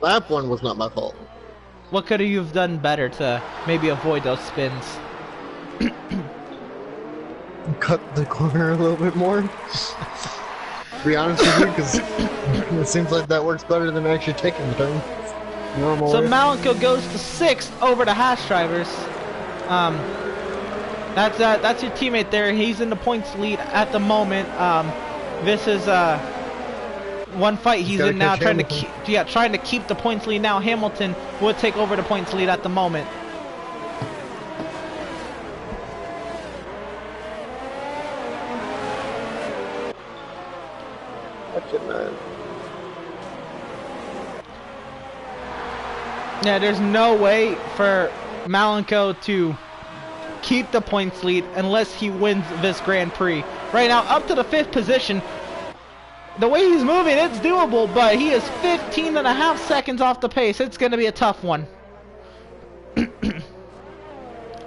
Lap 1 was not my fault. What could you have done better to maybe avoid those spins? Cut the corner a little bit more. To be honest with you, because it seems like that works better than actually taking the turn. Normal so way. Malenko goes to 6th over the Haas drivers. That's your teammate there. He's in the points lead at the moment. This is one fight he's in now, trying to keep the points lead now. Hamilton would take over the points lead at the moment. Watch it, man. Yeah, there's no way for Malenko to keep the points lead unless he wins this Grand Prix. Right now, up to the 5th position. The way he's moving, it's doable, but he is 15.5 seconds off the pace. It's going to be a tough one.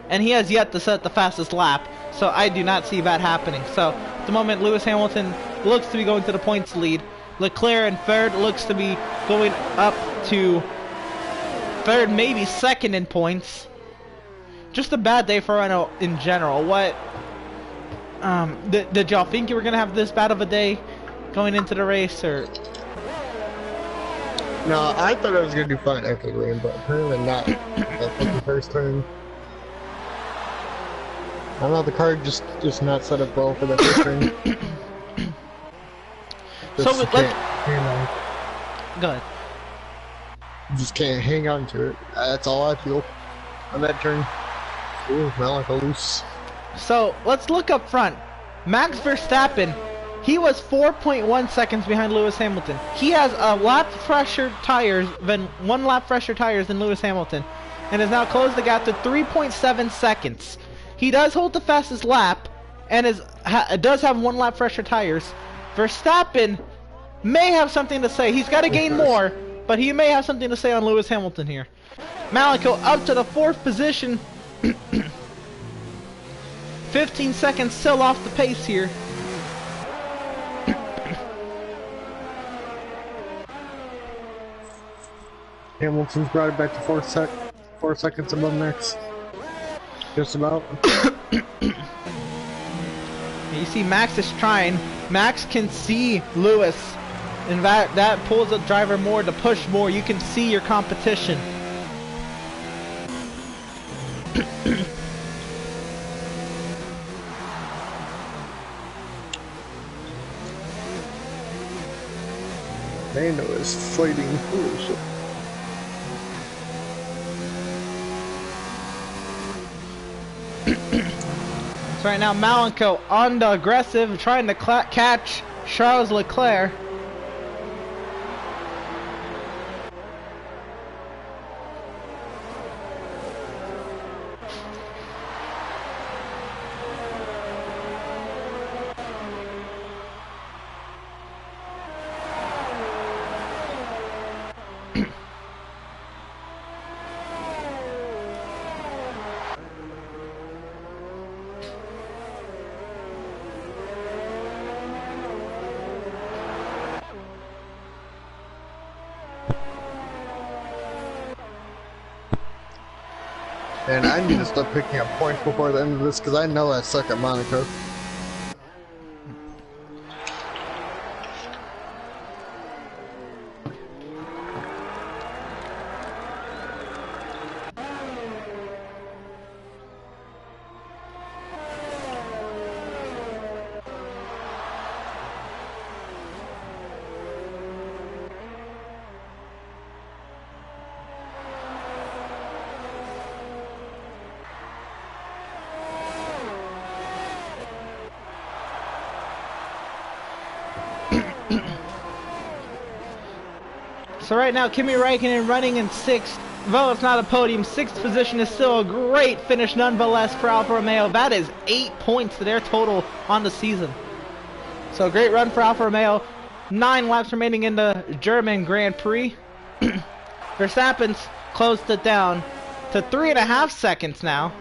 And he has yet to set the fastest lap, so I do not see that happening. So, at the moment, Lewis Hamilton looks to be going to the points lead. Leclerc in 3rd looks to be going up to 3rd, maybe 2nd in points. Just a bad day for Renault in general. What? Did y'all think you were gonna have this bad of a day going into the race, or? No, I thought I was gonna do fine after the rain, but apparently not. That fucking first turn. I don't know, the car just not set up well for that first turn. So let's go ahead. Just can't hang on to it. That's all I feel on that turn. Ooh, Malenko loose. So let's look up front. Max Verstappen, he was 4.1 seconds behind Lewis Hamilton. He has one lap fresher tires than Lewis Hamilton, and has now closed the gap to 3.7 seconds. He does hold the fastest lap, and does have 1 lap fresher tires. Verstappen may have something to say. He's got to gain more, but he may have something to say on Lewis Hamilton here. Malenko up to the 4th position. 15 seconds still off the pace here. Hamilton's brought it back to 4 seconds above Max. Just about. You see Max is trying. Max can see Lewis, and that pulls the driver more to push more. You can see your competition. Mando is fighting foolish. So right now Malenko on the aggressive, trying to catch Charles Leclerc. And I need to start picking up points before the end of this, because I know I suck at Monaco. So right now, Kimi Räikkönen running in 6th. Though it's not a podium, 6th position is still a great finish nonetheless for Alfa Romeo. That is 8 points to their total on the season. So great run for Alfa Romeo. 9 laps remaining in the German Grand Prix. Verstappen's closed it down to 3.5 seconds now.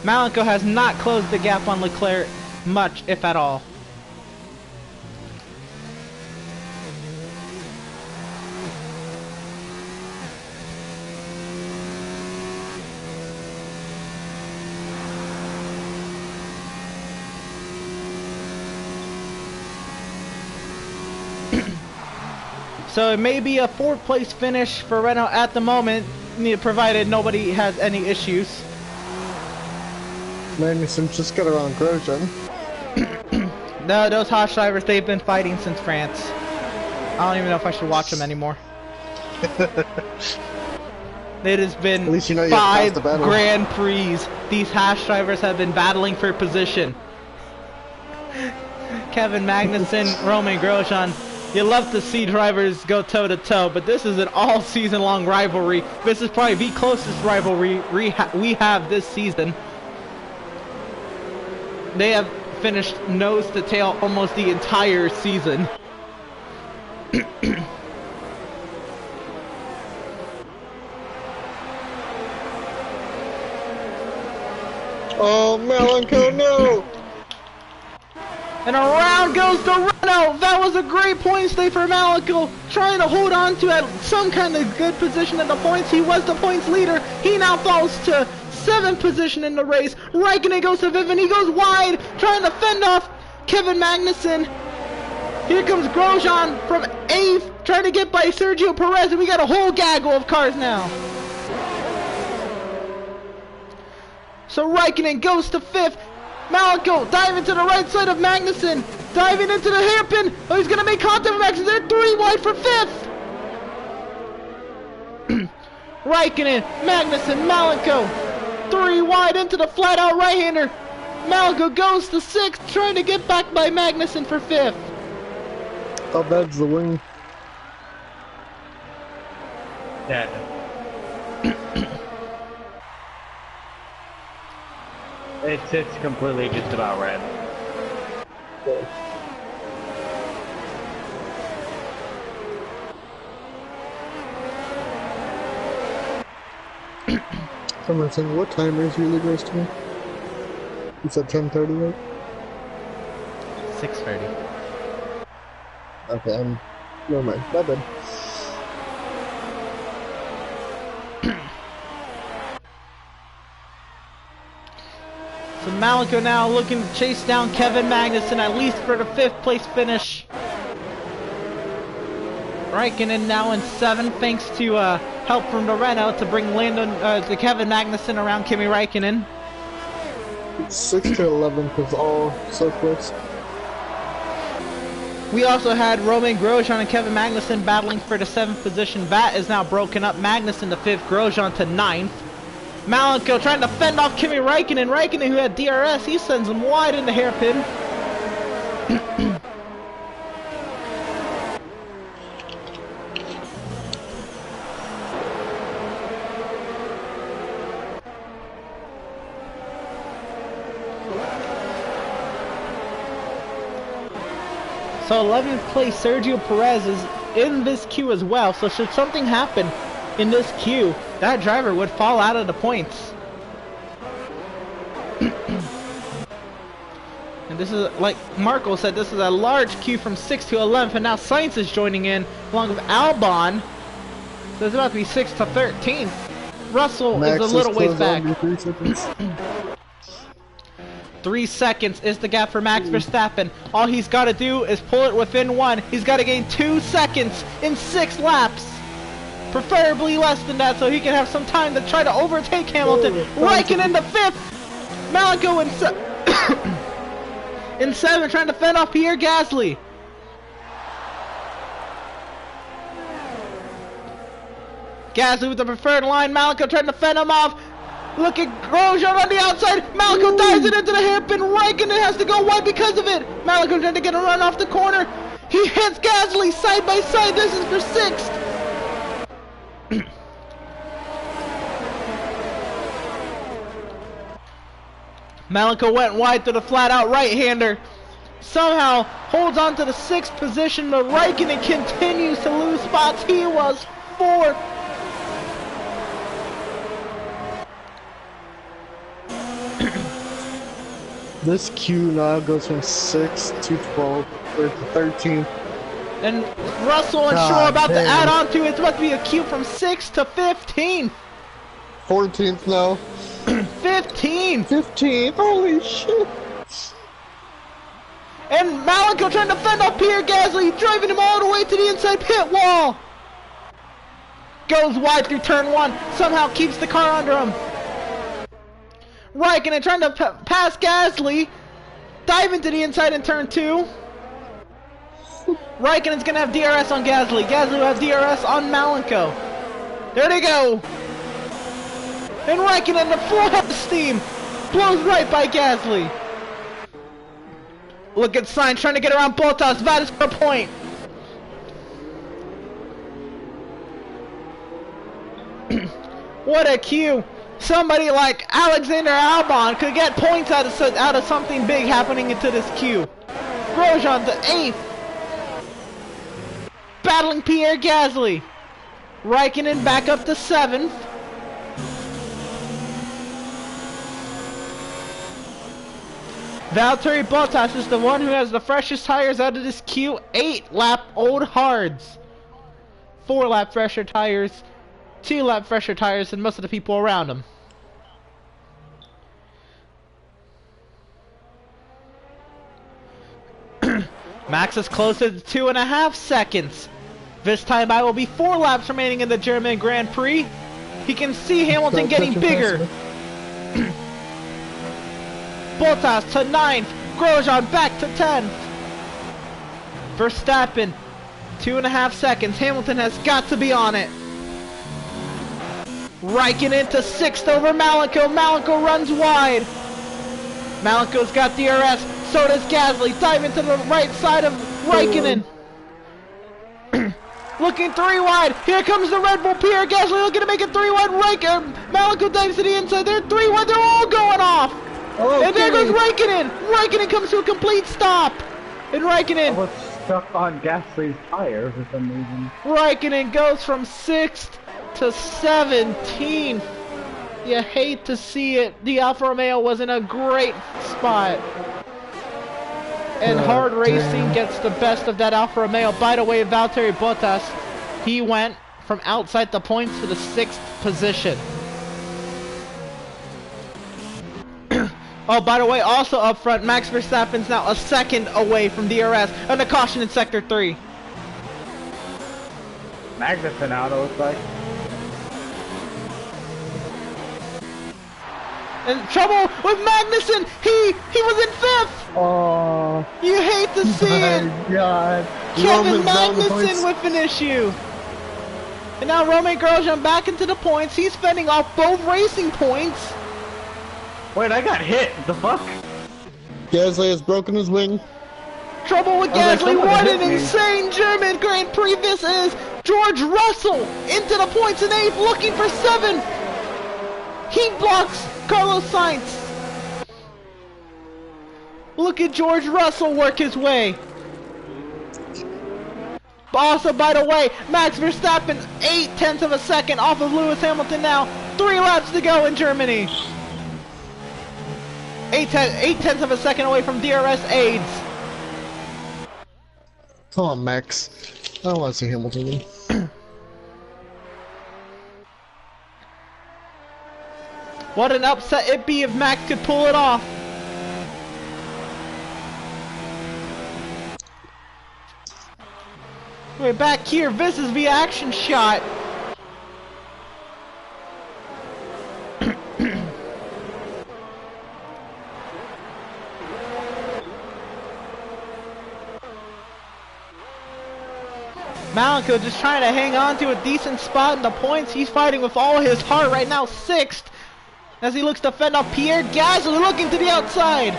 Malenko has not closed the gap on Leclerc much, if at all. So it may be a 4th place finish for Renault at the moment, provided nobody has any issues. Magnussen just got around Grosjean. No, those Haas drivers, they've been fighting since France. I don't even know if I should watch them anymore. It has been At least you know 5 Grand Prix. These Haas drivers have been battling for position. Kevin Magnussen, Roman Grosjean. You love to see drivers go toe-to-toe, but this is an all-season-long rivalry. This is probably the closest rivalry we have this season. They have finished nose-to-tail almost the entire season. Oh, Malenko, no! And around goes the Renault. That was a great point stay for Malenko, trying to hold on to some kind of good position in the points. He was the points leader. He now falls to 7th position in the race. Räikkönen goes to 5th and he goes wide, trying to fend off Kevin Magnussen. Here comes Grosjean from 8th, trying to get by Sergio Perez, and we got a whole gaggle of cars now. So Räikkönen goes to 5th. Malenko diving to the right side of Magnussen, diving into the hairpin. Oh, he's gonna make contact with Magnussen. They're 3 wide for 5th. Räikkönen, Magnussen, Malenko, 3 wide into the flat-out right-hander. Malenko goes to 6th, trying to get back by Magnussen for 5th. How bad's the wing? Dead. It's completely just about red. Someone saying, what time is your league race today? You said 10:30, right? 6:30. Okay, never mind. My bad. So Malenko now looking to chase down Kevin Magnussen, at least for the 5th place finish. Räikkönen now in 7th, thanks to help from the Renault to bring to Kevin Magnussen around Kimi Räikkönen. 6 to 11 was all so close. We also had Roman Grosjean and Kevin Magnussen battling for the 7th position. That is now broken up. Magnussen to 5th, Grosjean to 9th. Malenko trying to fend off Kimi Räikkönen. Räikkönen, who had DRS, he sends him wide in the hairpin. So 11th place Sergio Perez is in this queue as well. So should something happen in this queue, that driver would fall out of the points. And this is, like Marco said, this is a large queue from 6th to 11th, and now Sainz is joining in along with Albon. So it's about to be 6th to 13th. Russell Max is a little ways back. 3 seconds. 3 seconds is the gap for Max Verstappen. All he's got to do is pull it within 1. He's got to gain 2 seconds in 6 laps. Preferably less than that, so he can have some time to try to overtake Hamilton. Räikkönen to 5th. Malenko in 7th, trying to fend off Pierre Gasly. Gasly with the preferred line. Malenko trying to fend him off. Look at Grosjean on the outside. Malenko dives it into the hairpin. Räikkönen has to go wide because of it. Malenko trying to get a run off the corner. He hits Gasly side by side. This is for 6th. Malenko went wide to the flat-out right-hander. Somehow holds on to the 6th position, but Raikkonen continues to lose spots. He was 4th. This queue now goes from 6 to 12 or to 13. And Russell and Shaw about to add on to it. It's about to be a queue from 6 to 15. 14th now. 15. 15. Holy shit. And Malenko trying to fend off Pierre Gasly, driving him all the way to the inside pit wall. Goes wide through turn 1, somehow keeps the car under him. Raikkonen trying to pass Gasly, dive into the inside in turn 2. Raikkonen's gonna have DRS on Gasly. Gasly will have DRS on Malenko. There they go. And Raikkonen, the full head of steam, blows right by Gasly. Look at Sainz trying to get around Bottas. Vadas for a point. What a cue. Somebody like Alexander Albon could get points out of something big happening into this queue. Grosjean to 8th. Battling Pierre Gasly. Raikkonen back up to 7th. Valtteri Bottas is the one who has the freshest tires out of this queue. 8-lap old hards. 4-lap fresher tires. 2-lap fresher tires than most of the people around him. Max is close to 2.5 seconds. This time I will be 4 laps remaining in the German Grand Prix. He can see Hamilton getting bigger. Bottas to 9th. Grosjean back to 10th. Verstappen, 2.5 seconds. Hamilton has got to be on it. Raikkonen to 6th over Malenko. Malenko runs wide. Malenko's got DRS. So does Gasly. Dive into the right side of Raikkonen. Looking 3 wide. Here comes the Red Bull. Pierre Gasly looking to make it 3 wide. Malenko dives to the inside. They're 3 wide. They're all going off. Okay. And there goes Raikkonen. Raikkonen comes to a complete stop. And Raikkonen. I was stuck on Gasly's tire for some reason. Raikkonen goes from 6th to 17th. You hate to see it. The Alfa Romeo was in a great spot. And hard racing gets the best of that Alfa Romeo. By the way, Valtteri Bottas, he went from outside the points to the 6th position. Oh, by the way, also up front, Max Verstappen's now a second away from DRS and a caution in Sector 3. Magnussen out, it looks like. In trouble with Magnussen! He was in 5th! Oh. You hate to see it! My God. Kevin Magnussen with an issue! And now Romain Grosjean back into the points. He's fending off both racing points. Wait, I got hit. The fuck? Gasly has broken his wing. Trouble with Gasly. What an insane German Grand Prix this is. George Russell into the points in 8th, looking for 7th. He blocks Carlos Sainz. Look at George Russell work his way. Also, by the way, Max Verstappen 0.8 of a second off of Lewis Hamilton now. 3 laps to go in Germany. 0.8 of a second away from DRS aids. Come on, Max. I don't want to see Hamilton win. What an upset it'd be if Max could pull it off. We're back here. This is the action shot. Malenko just trying to hang on to a decent spot in the points. He's fighting with all his heart right now, 6th. As he looks to fend off Pierre Gasly, looking to the outside.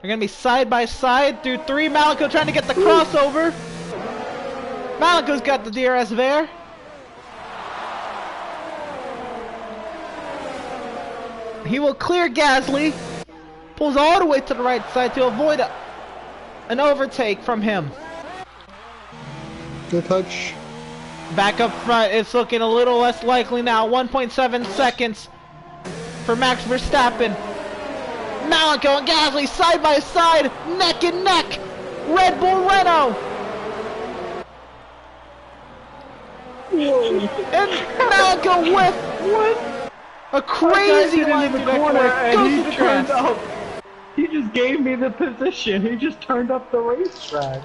They're gonna be side by side through 3. Malico trying to get the crossover. Malico's got the DRS there. He will clear Gasly. Pulls all the way to the right side to avoid an overtake from him. Good touch. Back up front, it's looking a little less likely now. 1.7 seconds for Max Verstappen. Malico and Gasly side by side, neck and neck. Red Bull Renault. And Malico with a crazy line through that corner. And he turned up. He just gave me the position. He just turned up the racetrack.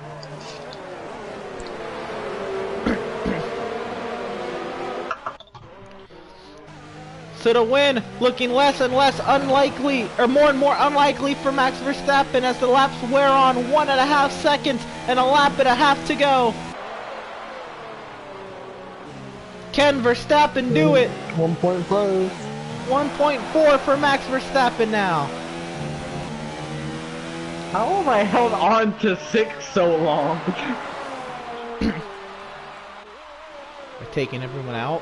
So the win looking less and less unlikely, or more and more unlikely for Max Verstappen as the laps wear on. 1.5 seconds and a lap and a half to go. Can Verstappen do it? 1.5. 1.4 for Max Verstappen now. How have I held on to 6 so long? They're taking everyone out.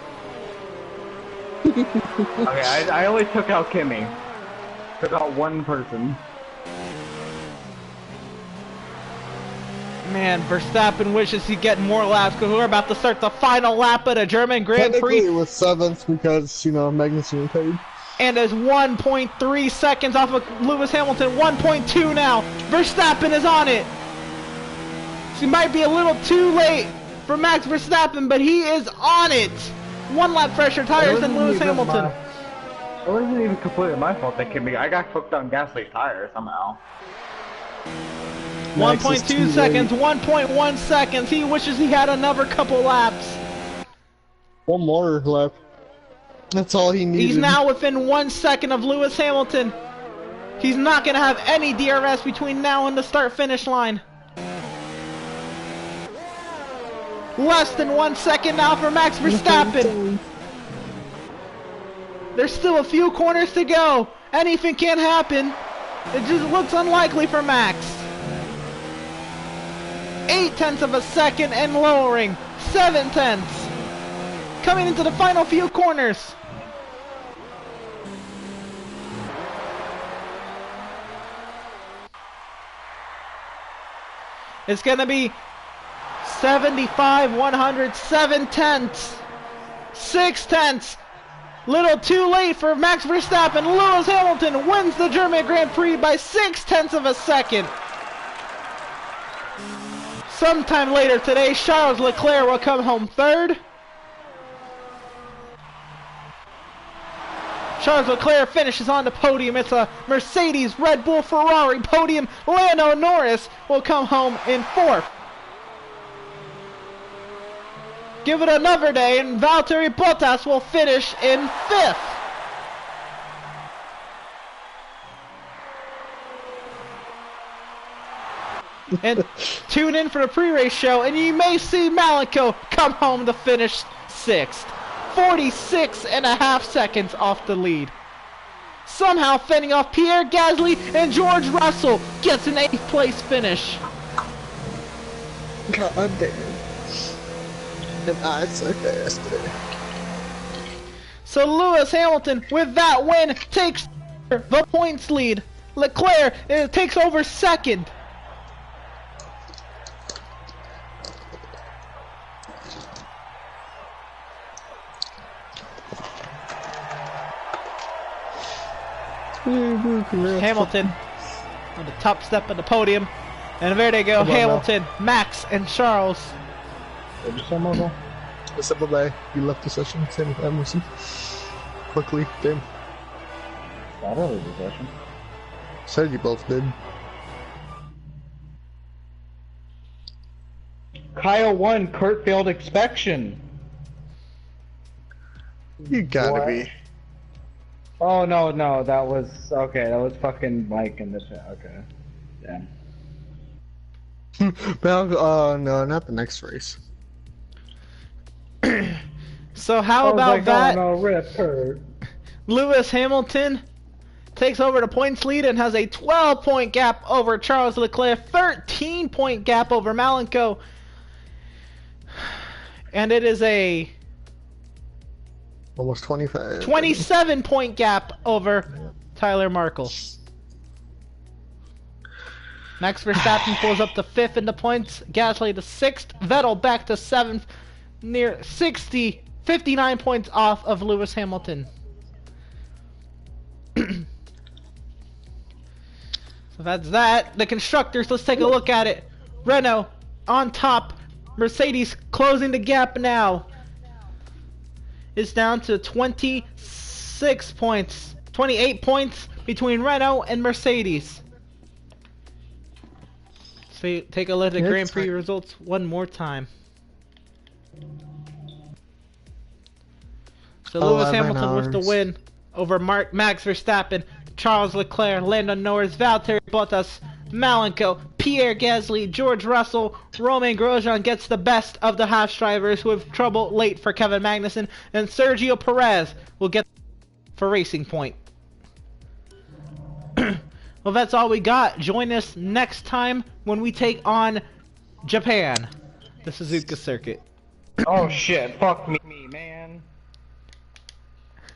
Okay, I only took out Kimmy. Took out one person. Man, Verstappen wishes he'd get more laps because we're about to start the final lap of the German Grand Technically Prix. it was 7th because, you know, Magnussen paid. And is 1.3 seconds off of Lewis Hamilton. 1.2 now. Verstappen is on it. She might be a little too late for Max Verstappen, but he is on it. 1 lap fresher tires than Lewis Hamilton. It wasn't even completely my fault that Kimmy. I got cooked on Gasly's tires somehow. 1.2 seconds, 1.1 seconds. He wishes he had another couple laps. One more lap. That's all he needed. He's now within 1 second of Lewis Hamilton. He's not going to have any DRS between now and the start-finish line. Less than 1 second now for Max Verstappen. There's still a few corners to go. Anything can happen. It just looks unlikely for Max. 0.8 of a second and lowering. 0.7. Coming into the final few corners. It's going to be 75, 100, 0.7. 0.6. Little too late for Max Verstappen. Lewis Hamilton wins the German Grand Prix by 0.6 of a second. Sometime later today, Charles Leclerc will come home 3rd. Charles Leclerc finishes on the podium. It's a Mercedes, Red Bull, Ferrari podium. Lando Norris will come home in 4th. Give it another day and Valtteri Bottas will finish in 5th. And tune in for the pre-race show and you may see Malico come home to finish 6th. 46.5 seconds off the lead. Somehow fending off Pierre Gasly and George Russell gets an 8th place finish. God damn. And I sucked ass today. So Lewis Hamilton, with that win, takes the points lead. Leclerc takes over 2nd. Hamilton on the top step of the podium. And there they go, Hamilton, Max, and Charles. What's up, bye. You left the session, same with Emerson. Quickly, game. I don't leave the session. Said you both did. Kyle won, Kurt failed inspection. You gotta What? be. Oh no, that was okay. That was fucking Mike in the chat. Okay, yeah. Well, no, not the next race. So how about that? Oh, no, rip Kurt. Lewis Hamilton takes over the points lead and has a 12-point gap over Charles Leclerc, 13-point gap over Malenko, and it is a almost 25. 27-point gap over Tyler Markle. Max Verstappen pulls up to 5th in the points, Gasly to 6th, Vettel back to 7th, near 59 points off of Lewis Hamilton. So that's that. The constructors, let's take a look at it. Renault on top, Mercedes closing the gap now. It's down to 26 points, 28 points between Renault and Mercedes. So take a look at the Grand Prix results one more time. So Lewis Hamilton with the win over Max Verstappen, Charles Leclerc, Lando Norris, Valtteri Bottas, Malenko, Pierre Gasly, George Russell, Romain Grosjean gets the best of the Haas drivers who have trouble late for Kevin Magnussen, and Sergio Perez will get for Racing Point. Well, that's all we got. Join us next time when we take on Japan, the Suzuka circuit. Oh shit, fuck me, man.